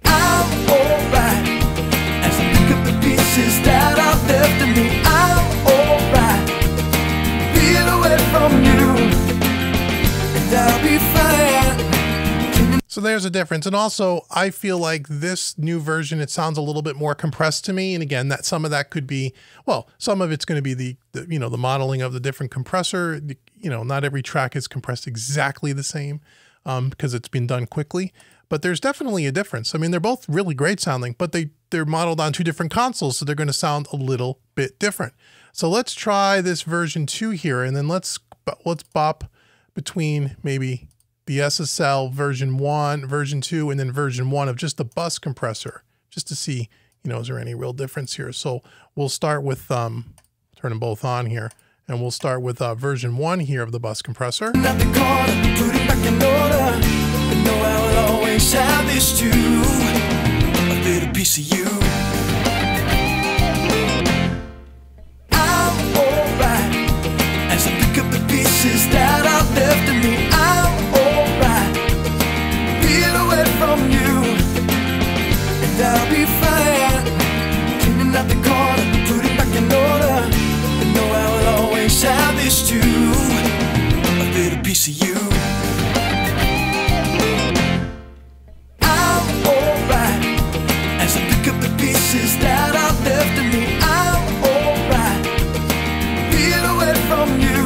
I'm alright as I pick up the pieces that are left of me. I'm alright, feel away from you, and I'll be fine. So there's a difference. And also, I feel like this new version, it sounds a little bit more compressed to me. And again, that some of that could be, well, some of it's going to be the you know, the modeling of the different compressor. You know, not every track is compressed exactly the same because it's been done quickly. But there's definitely a difference. I mean, they're both really great sounding, but they're modeled on two different consoles, so they're going to sound a little bit different. So let's try this version 2 here, and then let's bop between maybe the SSL version 1, version 2, and then version 1 of just the bus compressor, just to see, you know, is there any real difference here? So we'll start with, turn them both on here, and we'll start with version 1 here of the bus compressor. Not the corner, put it back in order. I know I will always have this too, a little piece of you. I'm alright as I pick up the pieces that are left of me. I'm alright, feel away from you, and I'll be fine. Cleaning out the corner, put it back in order. I know I will always have this too, a little piece of you. I'm alright as I pick up the pieces that are left of me. I'm alright, feel away from you,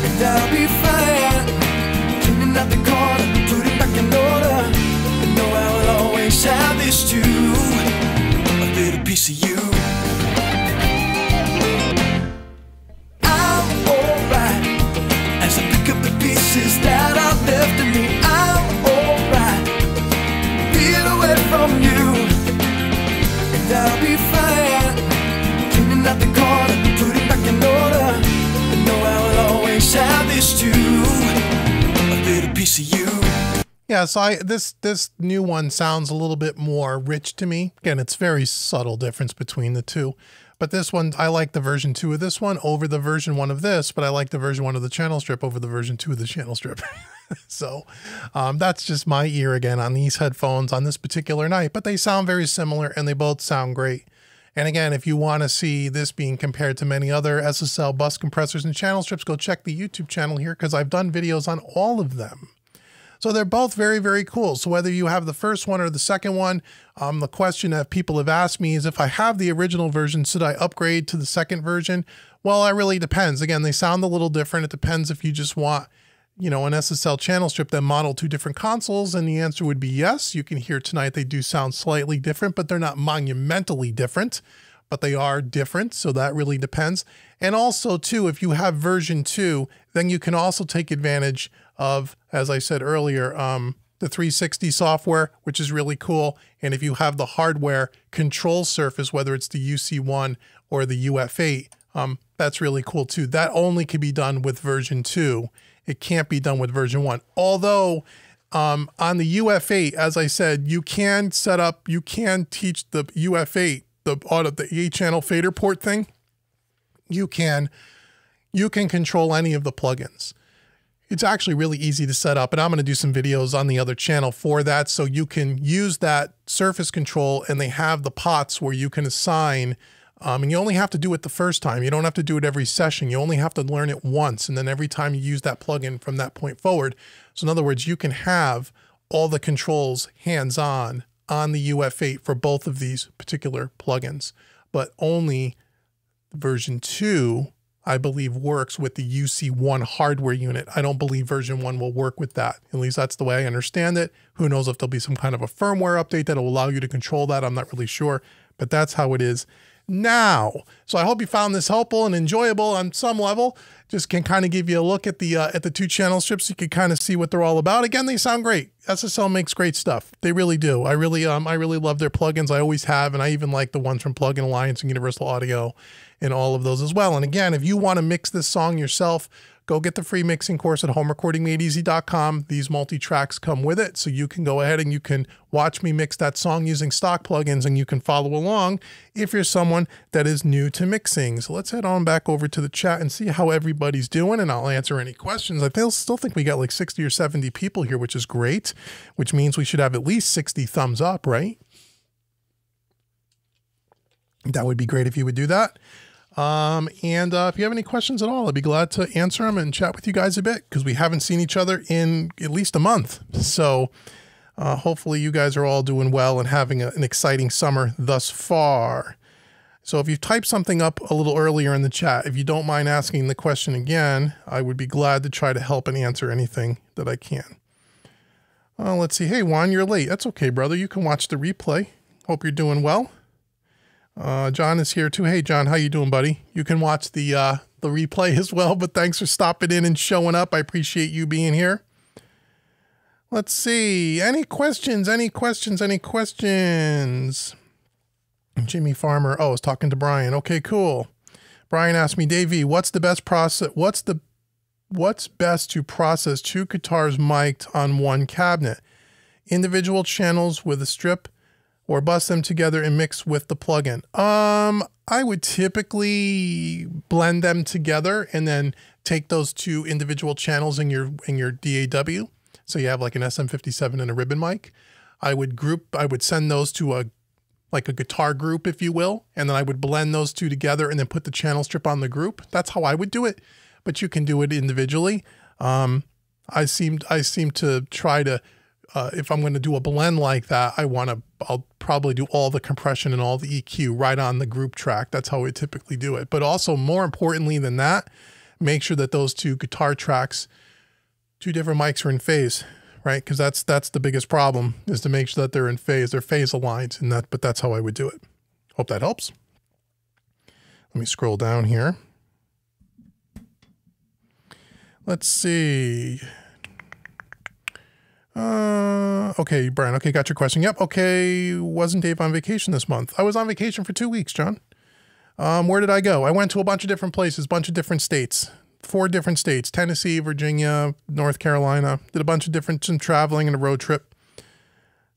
and I'll be fine. Cleaning out the corner, put it back in order. I know I will always have this too, a little piece of you. I'm alright as I pick up the pieces that are left of me. I'm alright, feel away from you, and I'll be fine. Cleaning out the corner, put it back in order. I know I will always have this too, a little piece of you. Yeah, so this new one sounds a little bit more rich to me. Again, it's very subtle difference between the two. But this one, I like the version 2 of this one over the version 1 of this, but I like the version 1 of the channel strip over the version 2 of the channel strip. So that's just my ear again on these headphones on this particular night, but they sound very similar and they both sound great. And again, if you want to see this being compared to many other SSL bus compressors and channel strips, go check the YouTube channel here because I've done videos on all of them. So they're both very, very cool. So whether you have the first one or the second one, the question that people have asked me is if I have the original version, should I upgrade to the second version? Well, it really depends. Again, they sound a little different. It depends if you just want, you know, an SSL channel strip that model two different consoles. And the answer would be yes. You can hear tonight they do sound slightly different, but they're not monumentally different, but they are different. So that really depends. And also too, if you have version 2, then you can also take advantage of, as I said earlier, the 360 software, which is really cool. And if you have the hardware control surface, whether it's the UC1 or the UF8, that's really cool too. That only can be done with version 2. It can't be done with version 1. Although on the UF8, as I said, you can set up, you can teach the UF8, the 8-channel fader port thing. You can control any of the plugins. It's actually really easy to set up, and I'm going to do some videos on the other channel for that. So you can use that surface control, and they have the pots where you can assign, and you only have to do it the first time. You don't have to do it every session. You only have to learn it once, and then every time you use that plugin from that point forward. So in other words, you can have all the controls hands-on on the UF8 for both of these particular plugins, but only version 2, I believe, works with the UC1 hardware unit. I don't believe version 1 will work with that. At least that's the way I understand it. Who knows if there'll be some kind of a firmware update that will allow you to control that. I'm not really sure, but that's how it is. now. So I hope you found this helpful and enjoyable on some level. Just can kind of give you a look at the two channel strips. You can kind of see what they're all about. Again, they sound great. SSL makes great stuff. They really do. I really love their plugins. I always have, and I even like the ones from Plugin Alliance and Universal Audio and all of those as well. And again, if you want to mix this song yourself, go get the free mixing course at homerecordingmadeeasy.com. These multi-tracks come with it, so you can go ahead and you can watch me mix that song using stock plugins, and you can follow along if you're someone that is new to mixing. So let's head on back over to the chat and see how everybody's doing, and I'll answer any questions. I still think we got like 60 or 70 people here, which is great, which means we should have at least 60 thumbs up, right? That would be great if you would do that. If you have any questions at all, I'd be glad to answer them and chat with you guys a bit, because we haven't seen each other in at least a month. So hopefully you guys are all doing well and having an exciting summer thus far. So if you type something up a little earlier in the chat, if you don't mind asking the question again, I would be glad to try to help and answer anything that I can. Let's see. Hey, Juan, you're late. That's okay, brother. You can watch the replay. Hope you're doing well. John is here too. Hey, John, how you doing, buddy? You can watch the replay as well, but thanks for stopping in and showing up. I appreciate you being here. Let's see. Any questions? Any questions? Any questions? Jimmy Farmer. Oh, I was talking to Brian. Okay, cool. Brian asked me, Dave V, what's the best process? What's best to process two guitars mic'd on one cabinet? Individual channels with a strip, or bust them together and mix with the plugin? I would typically blend them together and then take those two individual channels in your DAW. So you have like an SM57 and a ribbon mic. I would send those to a guitar group, if you will, and then I would blend those two together and then put the channel strip on the group. That's how I would do it, but you can do it individually. I seem to try to, if I'm going to do a blend like that, I'll probably do all the compression and all the EQ right on the group track. That's how we typically do it. But also, more importantly than that, make sure that those two guitar tracks, two different mics, are in phase, right? Because that's the biggest problem, is to make sure that they're in phase, they're phase aligned, but that's how I would do it. Hope that helps. Let me scroll down here. Let's see. Okay, Brian. Okay, got your question. Yep. Okay, wasn't Dave on vacation this month? I was on vacation for 2 weeks, John. Where did I go? I went to a bunch of different places, bunch of different states, 4 different states: Tennessee, Virginia, North Carolina. Did a bunch of some traveling and a road trip.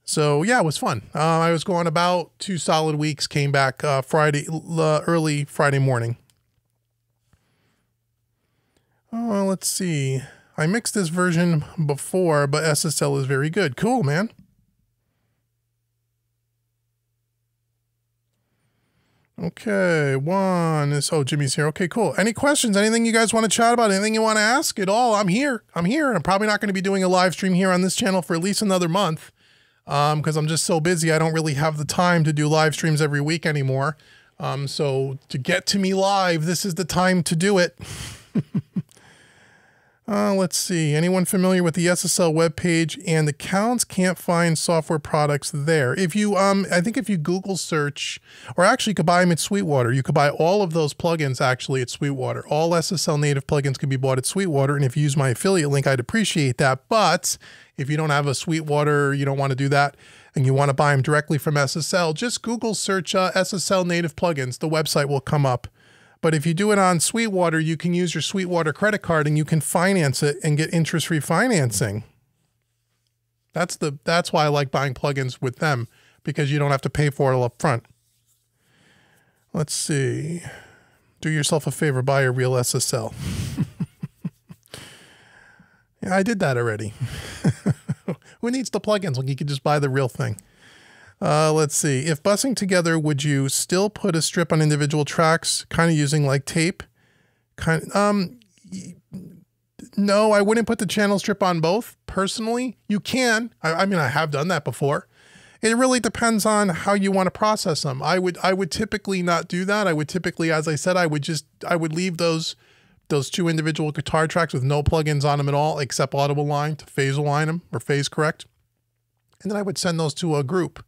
So yeah, it was fun. I was gone about 2 solid weeks. Came back early Friday morning. Let's see. I mixed this version before, but SSL is very good. Cool, man. Okay, Jimmy's here. Okay, cool. Any questions? Anything you guys want to chat about? Anything you want to ask at all? I'm here. I'm probably not going to be doing a live stream here on this channel for at least another month, because I'm just so busy. I don't really have the time to do live streams every week anymore. So to get to me live, this is the time to do it. Let's see. Anyone familiar with the SSL webpage and accounts? Can't find software products there. If you, I think if you Google search, or actually you could buy them at Sweetwater. You could buy all of those plugins actually at Sweetwater. All SSL native plugins can be bought at Sweetwater. And if you use my affiliate link, I'd appreciate that. But if you don't have a Sweetwater, you don't want to do that, and you want to buy them directly from SSL, just Google search SSL native plugins. The website will come up. But if you do it on Sweetwater, you can use your Sweetwater credit card and you can finance it and get interest-free financing. That's why I like buying plugins with them, because you don't have to pay for it all up front. Let's see. Do yourself a favor, buy a real SSL. Yeah, I did that already. Who needs the plugins when you can just buy the real thing? Let's see. If bussing together, would you still put a strip on individual tracks, kind of using like tape? No, I wouldn't put the channel strip on both. Personally, you can. I mean, I have done that before. It really depends on how you want to process them. I would typically not do that. I would typically, as I said, I would leave those 2 individual guitar tracks with no plugins on them at all, except Audible Line to phase align them or phase correct. And then I would send those to a group,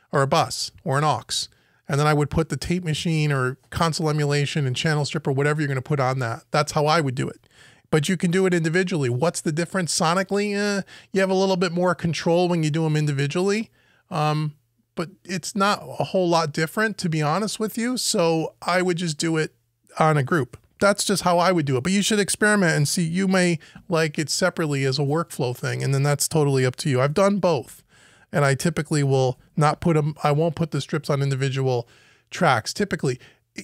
or a bus, or an aux, And then I would put the tape machine or console emulation and channel strip or whatever you're going to put on that. That's how I would do it. But you can do it individually. What's the difference sonically? You have a little bit more control when you do them individually. But it's not a whole lot different, to be honest with you. So I would just do it on a group. That's just how I would do it. But you should experiment and see. You may like it separately as a workflow thing, and then that's totally up to you. I've done both. And I typically will not put them, I won't put the strips on individual tracks. Typically,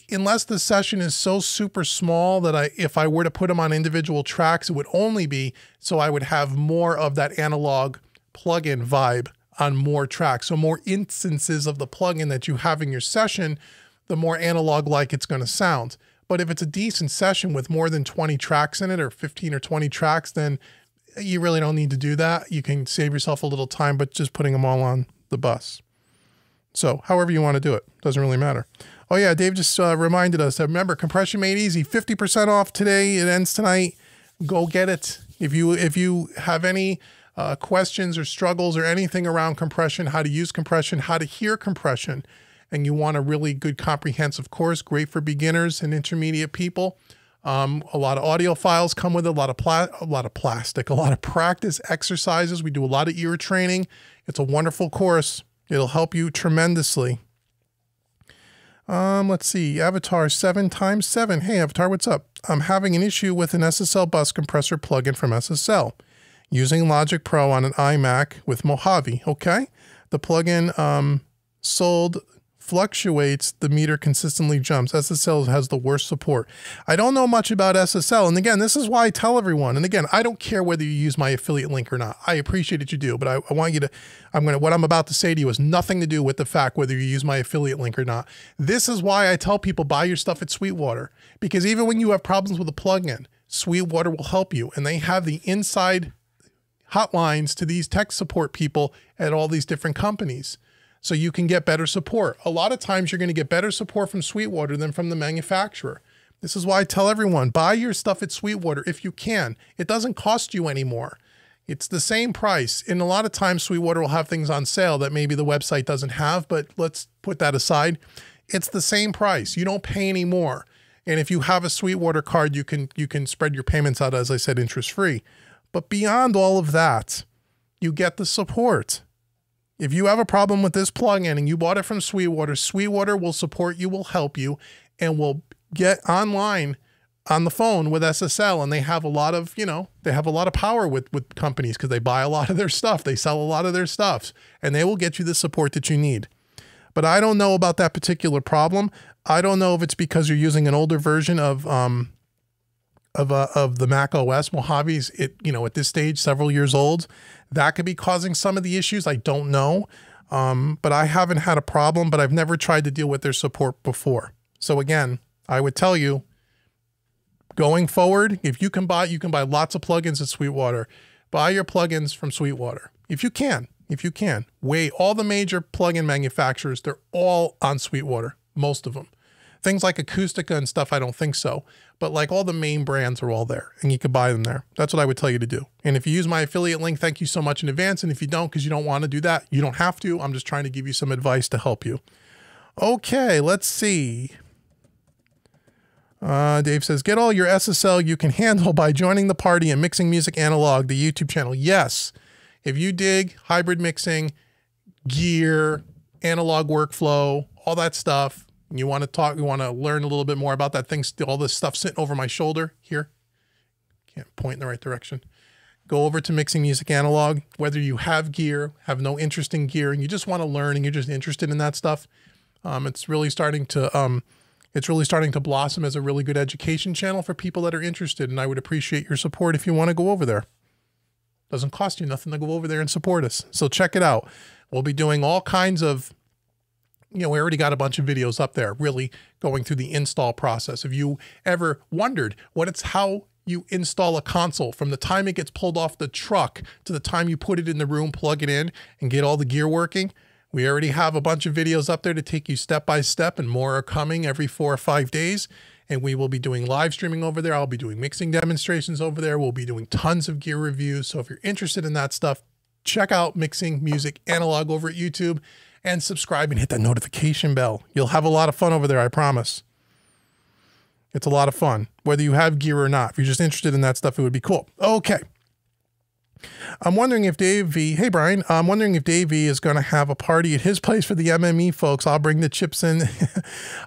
unless the session is so super small that if I were to put them on individual tracks, it would only be so I would have more of that analog plugin vibe on more tracks. So more instances of the plugin that you have in your session, the more analog-like it's going to sound. But if it's a decent session with more than 20 tracks in it, or 15 or 20 tracks, then you really don't need to do that. You can save yourself a little time, but just putting them all on the bus. So however you want to do it, doesn't really matter. Oh yeah, Dave just reminded us that, remember, Compression Made Easy, 50% off today. It ends tonight. Go get it. If you have any questions or struggles or anything around compression, how to use compression, how to hear compression, and you want a really good comprehensive course, great for beginners and intermediate people. A lot of audio files come with it, a lot of plastic, a lot of practice exercises. We do a lot of ear training. It's a wonderful course. It'll help you tremendously. Let's see, Avatar 7x7. Hey, Avatar, what's up? I'm having an issue with an SSL bus compressor plugin from SSL using Logic Pro on an iMac with Mojave. Okay. The plugin sold fluctuates, the meter consistently jumps. SSL has the worst support. I don't know much about SSL. And again, this is why I tell everyone. And again, I don't care whether you use my affiliate link or not. I appreciate that you do, but I want you to, what I'm about to say to you has nothing to do with the fact whether you use my affiliate link or not. This is why I tell people buy your stuff at Sweetwater, because even when you have problems with a plugin, Sweetwater will help you. And they have the inside hotlines to these tech support people at all these different companies. So you can get better support. A lot of times you're going to get better support from Sweetwater than from the manufacturer. This is why I tell everyone, buy your stuff at Sweetwater if you can. It doesn't cost you anymore. It's the same price. And a lot of times Sweetwater will have things on sale that maybe the website doesn't have, but let's put that aside. It's the same price. You don't pay any more. And if you have a Sweetwater card, you can spread your payments out, as I said, interest-free. But beyond all of that, you get the support. If you have a problem with this plugin and you bought it from Sweetwater, Sweetwater will support you, will help you, and will get online on the phone with SSL. And they have a lot of, they have a lot of power with companies because they buy a lot of their stuff. They sell a lot of their stuff, and they will get you the support that you need. But I don't know about that particular problem. I don't know if it's because you're using an older version of the Mac OS. Mojave's, at this stage, several years old. That could be causing some of the issues. I don't know. But I haven't had a problem, but I've never tried to deal with their support before. So again, I would tell you, going forward, if you can buy lots of plugins at Sweetwater. Buy your plugins from Sweetwater. If you can. All the major plugin manufacturers, they're all on Sweetwater, most of them. Things like Acoustica and stuff, I don't think so. But like all the main brands are all there, and you can buy them there. That's what I would tell you to do. And if you use my affiliate link, thank you so much in advance. And if you don't, because you don't want to do that, you don't have to. I'm just trying to give you some advice to help you. Okay, let's see. Dave says, get all your SSL you can handle by joining the party and Mixing Music Analog, the YouTube channel. Yes, if you dig hybrid mixing, gear, analog workflow, all that stuff, you want to learn a little bit more about that thing, all this stuff sitting over my shoulder here. Can't point in the right direction. Go over to Mixing Music Analog. Whether you have gear, have no interest in gear, and you just want to learn and you're just interested in that stuff, it's really starting to blossom as a really good education channel for people that are interested. And I would appreciate your support if you want to go over there. Doesn't cost you nothing to go over there and support us. So check it out. We'll be doing all kinds of, we already got a bunch of videos up there really going through the install process. If you ever wondered how you install a console from the time it gets pulled off the truck to the time you put it in the room, plug it in, and get all the gear working, we already have a bunch of videos up there to take you step by step, and more are coming every 4 or 5 days. And we will be doing live streaming over there. I'll be doing mixing demonstrations over there. We'll be doing tons of gear reviews. So if you're interested in that stuff, check out Mixing Music Analog over at YouTube. and subscribe and hit that notification bell. You'll have a lot of fun over there, I promise. It's a lot of fun, whether you have gear or not. If you're just interested in that stuff, it would be cool. Okay. I'm wondering if Dave V, hey Brian, I'm wondering if Dave V is going to have a party at his place for the MME folks. I'll bring the chips in.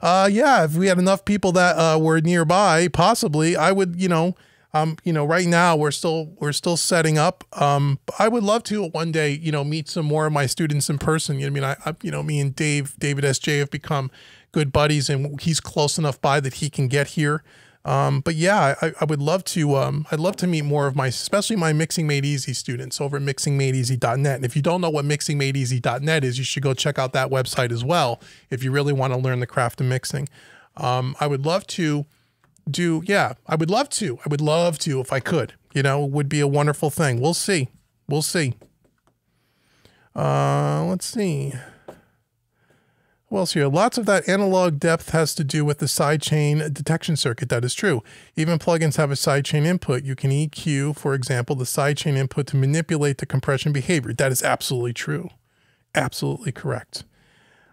Yeah, if we had enough people that were nearby, possibly, I would, right now we're still setting up. I would love to one day, meet some more of my students in person. Me and David SJ have become good buddies, and he's close enough by that he can get here. But yeah, I would love to, I'd love to meet more of especially my Mixing Made Easy students over at mixingmadeeasy.net. And if you don't know what mixingmadeeasy.net is, you should go check out that website as well. If you really want to learn the craft of mixing. I would love to I would love to, if I could, it would be a wonderful thing. We'll see. Let's see. What else here? Lots of that analog depth has to do with the sidechain detection circuit. That is true. Even plugins have a sidechain input. You can EQ, for example, the sidechain input to manipulate the compression behavior. That is absolutely true. Absolutely correct.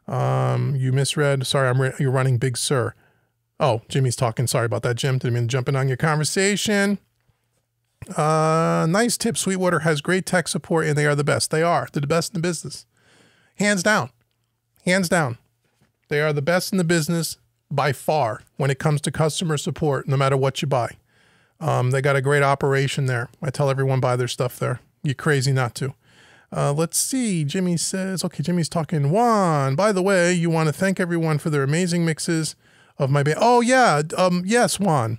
You misread. Sorry, you're running Big Sur. Oh, Jimmy's talking. Sorry about that, Jim. Didn't mean to jump in on your conversation. Nice tip. Sweetwater has great tech support, and they are the best. They are. They're the best in the business. Hands down. Hands down. They are the best in the business by far when it comes to customer support, no matter what you buy. They got a great operation there. I tell everyone buy their stuff there. You're crazy not to. Let's see. Jimmy says, okay, Jimmy's talking. Juan, by the way, you want to thank everyone for their amazing mixes of my band. Oh, yeah. Yes, Juan.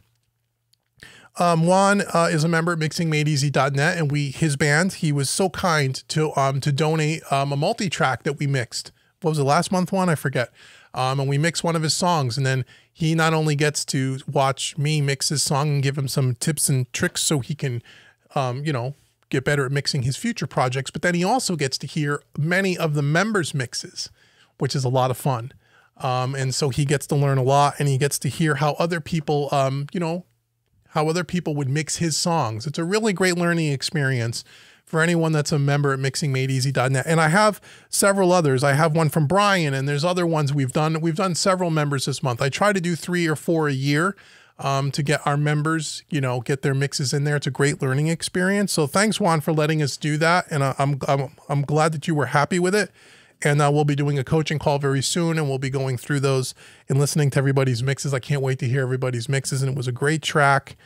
Juan is a member at mixingmadeeasy.net, and his band, he was so kind to donate a multi-track that we mixed. What was it, last month, Juan? I forget. And we mixed one of his songs, and then he not only gets to watch me mix his song and give him some tips and tricks so he can, get better at mixing his future projects, but then he also gets to hear many of the members' mixes, which is a lot of fun. And so he gets to learn a lot, and he gets to hear how other people, how other people would mix his songs. It's a really great learning experience for anyone that's a member at mixingmadeeasy.net. And I have several others. I have one from Brian, and there's other ones we've done. We've done several members this month. I try to do 3 or 4 a year to get our members, get their mixes in there. It's a great learning experience. So thanks, Juan, for letting us do that. And I'm glad that you were happy with it. And we'll be doing a coaching call very soon, and we'll be going through those and listening to everybody's mixes. I can't wait to hear everybody's mixes. And it was a great track.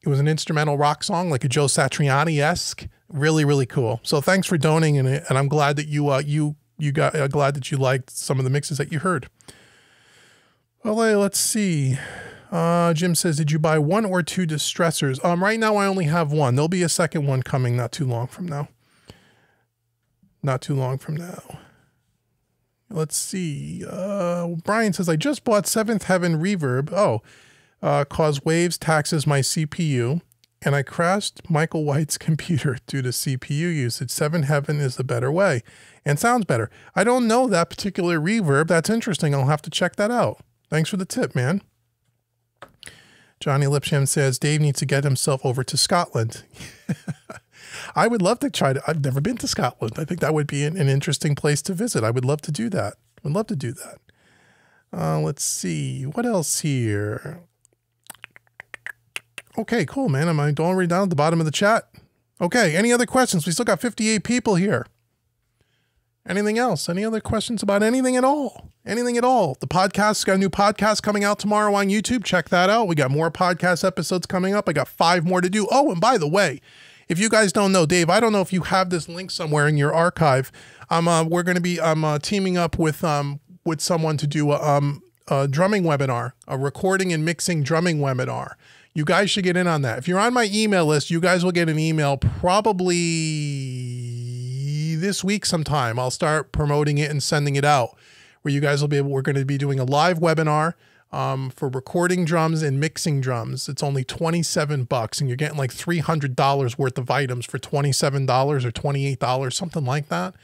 It was an instrumental rock song, like a Joe Satriani-esque. Really, really cool. So thanks for donating it, and I'm glad that you glad that you liked some of the mixes that you heard. Well, let's see. Jim says, did you buy 1 or 2 distressors? Right now I only have 1. There'll be a second one coming not too long from now. Let's see. Brian says, I just bought Seventh Heaven Reverb. Cause waves taxes my CPU, and I crashed Michael White's computer due to CPU usage. Seventh Heaven is the better way and sounds better. I don't know that particular reverb. That's interesting. I'll have to check that out. Thanks for the tip, man. Johnny Lipsham says, Dave needs to get himself over to Scotland. I would love to try to. I've never been to Scotland. I think that would be an interesting place to visit. I would love to do that. Let's see. What else here? Okay, cool, man. Am I already down at the bottom of the chat? Okay, any other questions? We still got 58 people here. Anything else? Any other questions about anything at all? Anything at all? The podcast, got a new podcast coming out tomorrow on YouTube. Check that out. We got more podcast episodes coming up. I got 5 more to do. Oh, and by the way, if you guys don't know, Dave, I don't know if you have this link somewhere in your archive. We're going to be teaming up with someone to do a drumming webinar, a recording and mixing drumming webinar. You guys should get in on that. If you're on my email list, you guys will get an email probably this week sometime. I'll start promoting it and sending it out where you guys will be able, we're going to be doing a live webinar for recording drums and mixing drums. It's only $27 and you're getting like $300 worth of items for $27 or $28, something like that.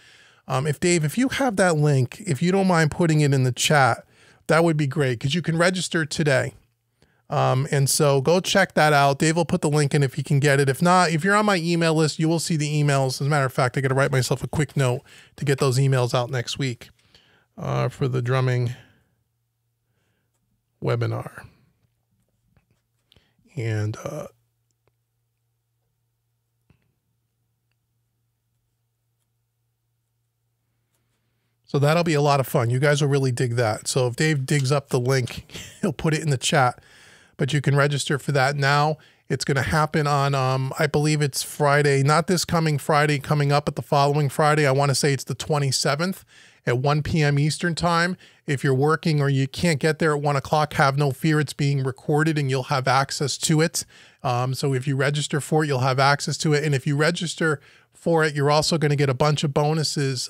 If you have that link, if you don't mind putting it in the chat, that would be great because you can register today. And so go check that out. Dave will put the link in if you can get it. If not, if you're on my email list, you will see the emails. As a matter of fact, I got to write myself a quick note to get those emails out next week for the drumming webinar. And so that'll be a lot of fun. You guys will really dig that. So if Dave digs up the link, he'll put it in the chat. But you can register for that now. It's going to happen on, I believe it's Friday, not this coming Friday, coming up, but the following Friday. I want to say it's the 27th at 1 p.m. Eastern time. If you're working or you can't get there at 1 o'clock, have no fear. It's being recorded and you'll have access to it. So if you register for it, you'll have access to it. And if you register for it, you're also going to get a bunch of bonuses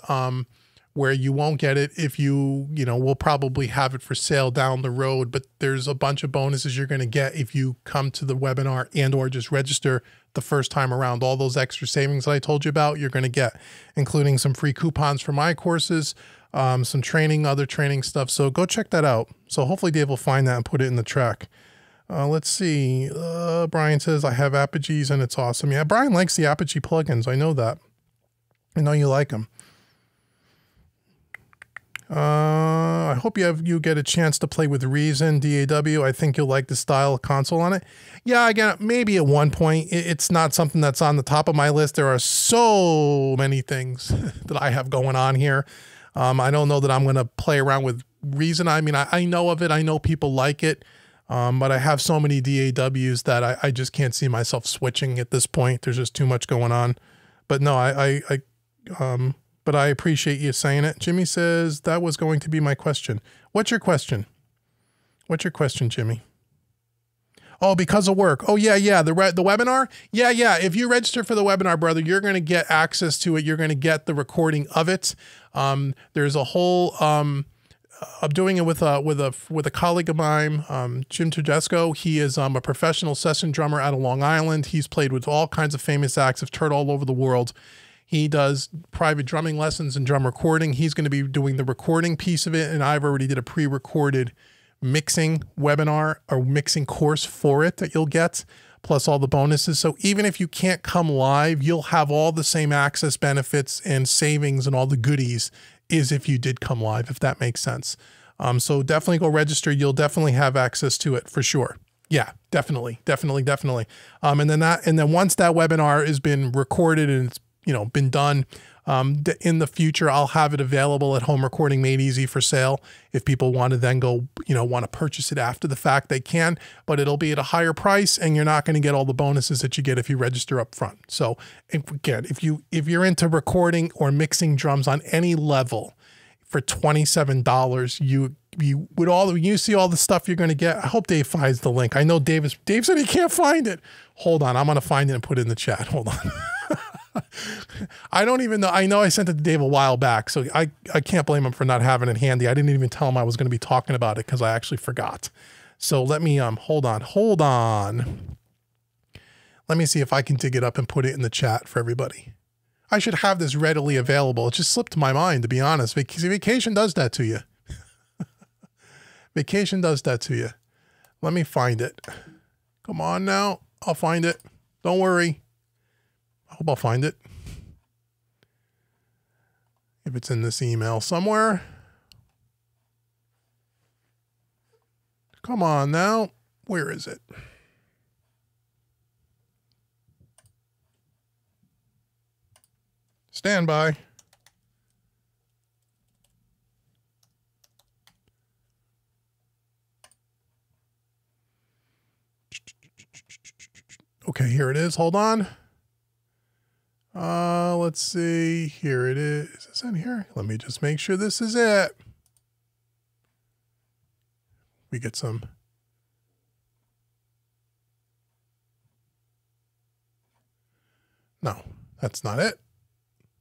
where you won't get it if we'll probably have it for sale down the road, but there's a bunch of bonuses you're going to get if you come to the webinar and or just register the first time around. All those extra savings that I told you about, you're going to get, including some free coupons for my courses, some training, other training stuff. So go check that out. So hopefully Dave will find that and put it in the track. Let's see. Brian says, I have Apogees and it's awesome. Yeah, Brian likes the Apogee plugins. I know that. I know you like them. I hope you get a chance to play with Reason DAW. I think you'll like the style console on it. Yeah, again, maybe at one point. It's not something that's on the top of my list. There are so many things that I have going on here. I don't know that I'm going to play around with Reason. I mean, I know of it. I know people like it. But I have so many DAWs that I just can't see myself switching at this point. There's just too much going on. But no, but I appreciate you saying it. Jimmy says that was going to be my question. What's your question? What's your question, Jimmy? Oh, because of work. Oh, yeah. The webinar? Yeah. If you register for the webinar, brother, you're going to get access to it. You're going to get the recording of it. There's a whole, I'm doing it with a colleague of mine, Jim Tedesco. He is a professional session drummer out of Long Island. He's played with all kinds of famous acts, have toured all over the world. He does private drumming lessons and drum recording. He's going to be doing the recording piece of it, and I've already did a pre-recorded mixing webinar or mixing course for it that you'll get, plus all the bonuses. So even if you can't come live, you'll have all the same access benefits and savings and all the goodies as if you did come live, if that makes sense. So definitely go register. You'll definitely have access to it for sure. Yeah, definitely. And then once that webinar has been recorded and it's been done, in the future, I'll have it available at Home Recording Made Easy for sale. If people want to then go, want to purchase it after the fact, they can, but it'll be at a higher price and you're not going to get all the bonuses that you get if you register up front. So again, if you're into recording or mixing drums on any level for $27, you see all the stuff you're going to get. I hope Dave finds the link. I know Dave said he can't find it. Hold on. I'm going to find it and put it in the chat. Hold on. I don't even know. I know I sent it to Dave a while back, so I can't blame him for not having it handy. I didn't even tell him I was going to be talking about it because I actually forgot. So let me, hold on. Let me see if I can dig it up and put it in the chat for everybody. I should have this readily available. It just slipped my mind, to be honest. Vacation does that to you. Vacation does that to you. Let me find it. Come on now. I'll find it. Don't worry. I hope I'll find it. If it's in this email somewhere. Come on now. Where is it? Stand by. Okay, here it is. Hold on. Let's see. Here it is. Is this in here? Let me just make sure this is it. We get some. No, that's not it.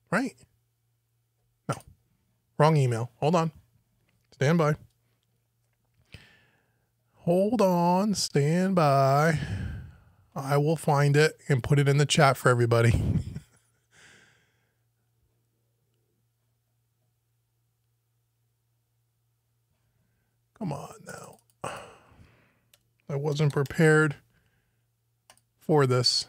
Right? No. Wrong email. Hold on. Stand by. Hold on. Stand by. I will find it and put it in the chat for everybody. Come on now. I wasn't prepared for this.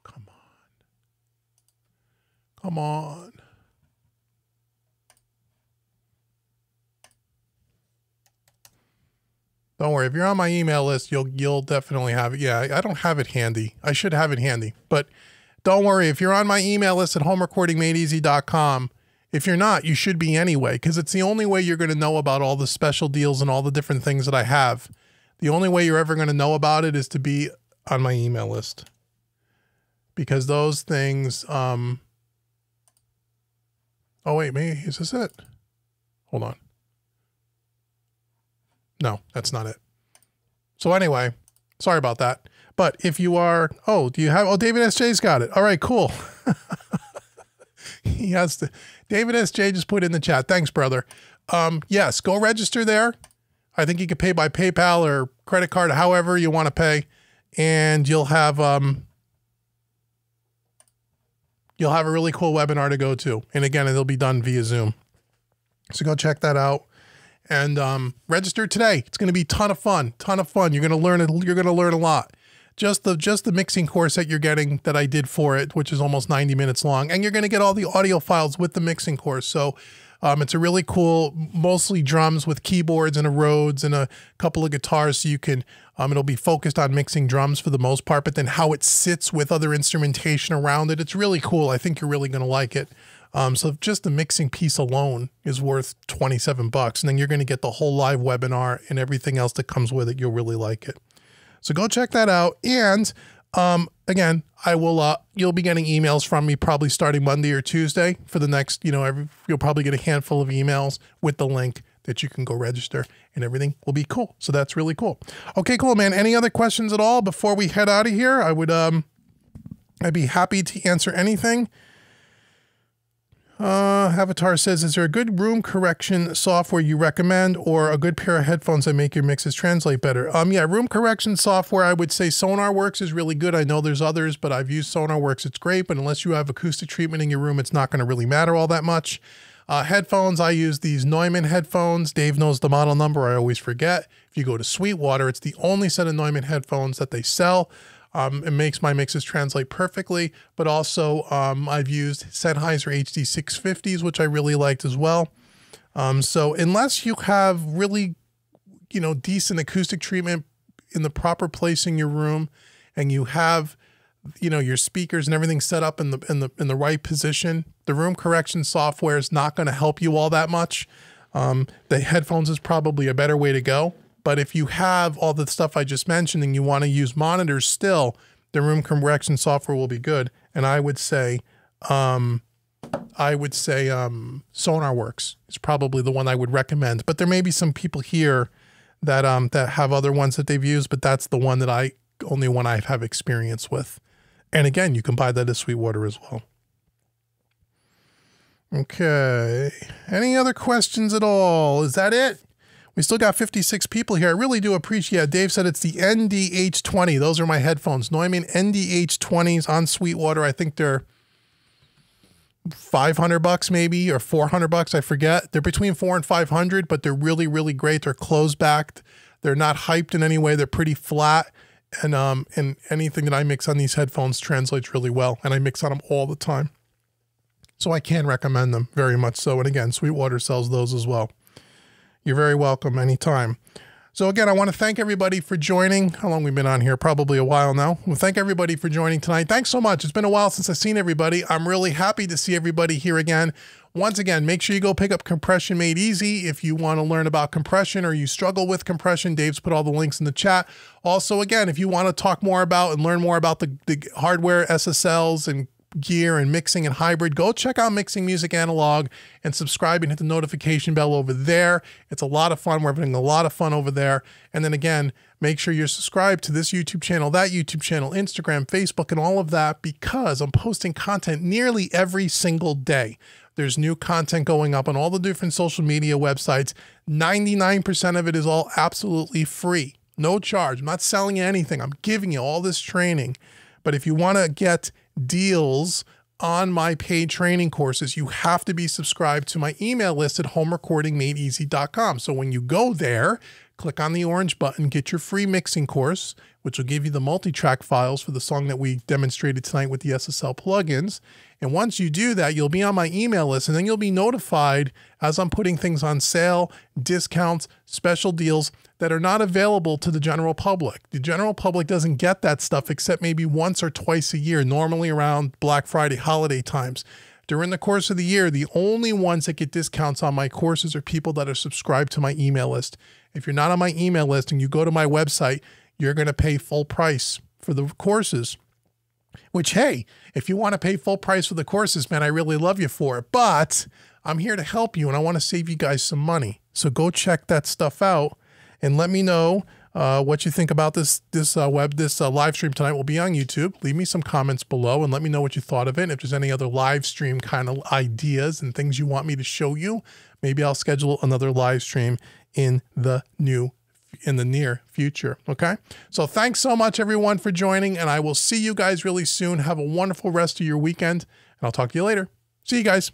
Come on. Come on. Don't worry. If you're on my email list, you'll definitely have it. Yeah, I don't have it handy. I should have it handy. But don't worry. If you're on my email list at homerecordingmadeeasy.com, if you're not, you should be anyway, because it's the only way you're going to know about all the special deals and all the different things that I have. The only way you're ever going to know about it is to be on my email list. Because those things, oh wait, maybe, is this it? Hold on. No, that's not it. So anyway, sorry about that. But if you are, oh, do you have, oh, David SJ's got it. All right, cool. He has to, David SJ just put in the chat. Thanks, brother. Yes, go register there. I think you can pay by PayPal or credit card, however you want to pay. And you'll have a really cool webinar to go to. And again, it'll be done via Zoom. So go check that out. And register today. It's going to be a ton of fun. You're going to learn it. You're going to learn a lot. Just the mixing course that you're getting that I did for it, which is almost 90 minutes long, and you're going to get all the audio files with the mixing course. So it's a really cool, mostly drums with keyboards and a Rhodes and a couple of guitars. So you can it'll be focused on mixing drums for the most part, but then how it sits with other instrumentation around it. It's really cool. I think you're really going to like it. So just the mixing piece alone is worth $27, and then you're going to get the whole live webinar and everything else that comes with it. You'll really like it. So go check that out. And again, I will. You'll be getting emails from me probably starting Monday or Tuesday for the next. You'll probably get a handful of emails with the link that you can go register, and everything will be cool. So that's really cool. Okay, cool, man. Any other questions at all before we head out of here? I would. I'd be happy to answer anything. Avatar says, is there a good room correction software you recommend, or a good pair of headphones that make your mixes translate better? Yeah, room correction software, I would say SonarWorks is really good. I know there's others, but I've used SonarWorks. It's great, but unless you have acoustic treatment in your room, it's not going to really matter all that much. Headphones, I use these Neumann headphones. Dave knows the model number. I always forget. If you go to Sweetwater, it's the only set of Neumann headphones that they sell. It makes my mixes translate perfectly, but also I've used Sennheiser HD 650s, which I really liked as well. So unless you have really, decent acoustic treatment in the proper place in your room, and you have, your speakers and everything set up in the right position, the room correction software is not going to help you all that much. The headphones is probably a better way to go. But if you have all the stuff I just mentioned and you want to use monitors still, the room correction software will be good. And I would say SonarWorks is probably the one I would recommend. But there may be some people here that that have other ones that they've used, but that's the one that only one I have experience with. And again, you can buy that at Sweetwater as well. Okay. Any other questions at all? Is that it? We still got 56 people here. I really do appreciate it. Dave said it's the NDH20. Those are my headphones. Neumann NDH20s on Sweetwater. I think they're $500 maybe, or $400. I forget. They're between $400 and $500, but they're really, really great. They're closed backed. They're not hyped in any way. They're pretty flat. And anything that I mix on these headphones translates really well. And I mix on them all the time. So I can recommend them very much so. And again, Sweetwater sells those as well. You're very welcome anytime. So again, I want to thank everybody for joining. How long we've been on here? Probably a while now. Well, thank everybody for joining tonight. Thanks so much. It's been a while since I've seen everybody. I'm really happy to see everybody here again. Once again, make sure you go pick up Compression Made Easy if you want to learn about compression or you struggle with compression. Dave's put all the links in the chat. Also, again, if you want to talk more about and learn more about the hardware, SSLs, and gear and mixing and hybrid, go check out Mixing Music Analog and subscribe and hit the notification bell over there. It's a lot of fun. We're having a lot of fun over there. And then again, make sure you're subscribed to this YouTube channel, that YouTube channel, Instagram, Facebook, and all of that, because I'm posting content nearly every single day. There's new content going up on all the different social media websites. 99% of it is all absolutely free. No charge. I'm not selling you anything. I'm giving you all this training. But if you want to get deals on my paid training courses, you have to be subscribed to my email list at homerecordingmadeeasy.com. So when you go there, click on the orange button, get your free mixing course, which will give you the multi-track files for the song that we demonstrated tonight with the SSL plugins. And once you do that, you'll be on my email list, and then you'll be notified as I'm putting things on sale, discounts, special deals that are not available to the general public. The general public doesn't get that stuff except maybe once or twice a year, normally around Black Friday holiday times. During the course of the year, the only ones that get discounts on my courses are people that are subscribed to my email list. If you're not on my email list and you go to my website, you're going to pay full price for the courses. Which, hey, if you want to pay full price for the courses, man, I really love you for it. But I'm here to help you, and I want to save you guys some money. So go check that stuff out and let me know what you think about this live stream tonight. Will be on YouTube. Leave me some comments below and let me know what you thought of it. If there's any other live stream kind of ideas and things you want me to show you, maybe I'll schedule another live stream in the near future. Okay. So thanks so much everyone for joining, and I will see you guys really soon. Have a wonderful rest of your weekend, and I'll talk to you later. See you guys.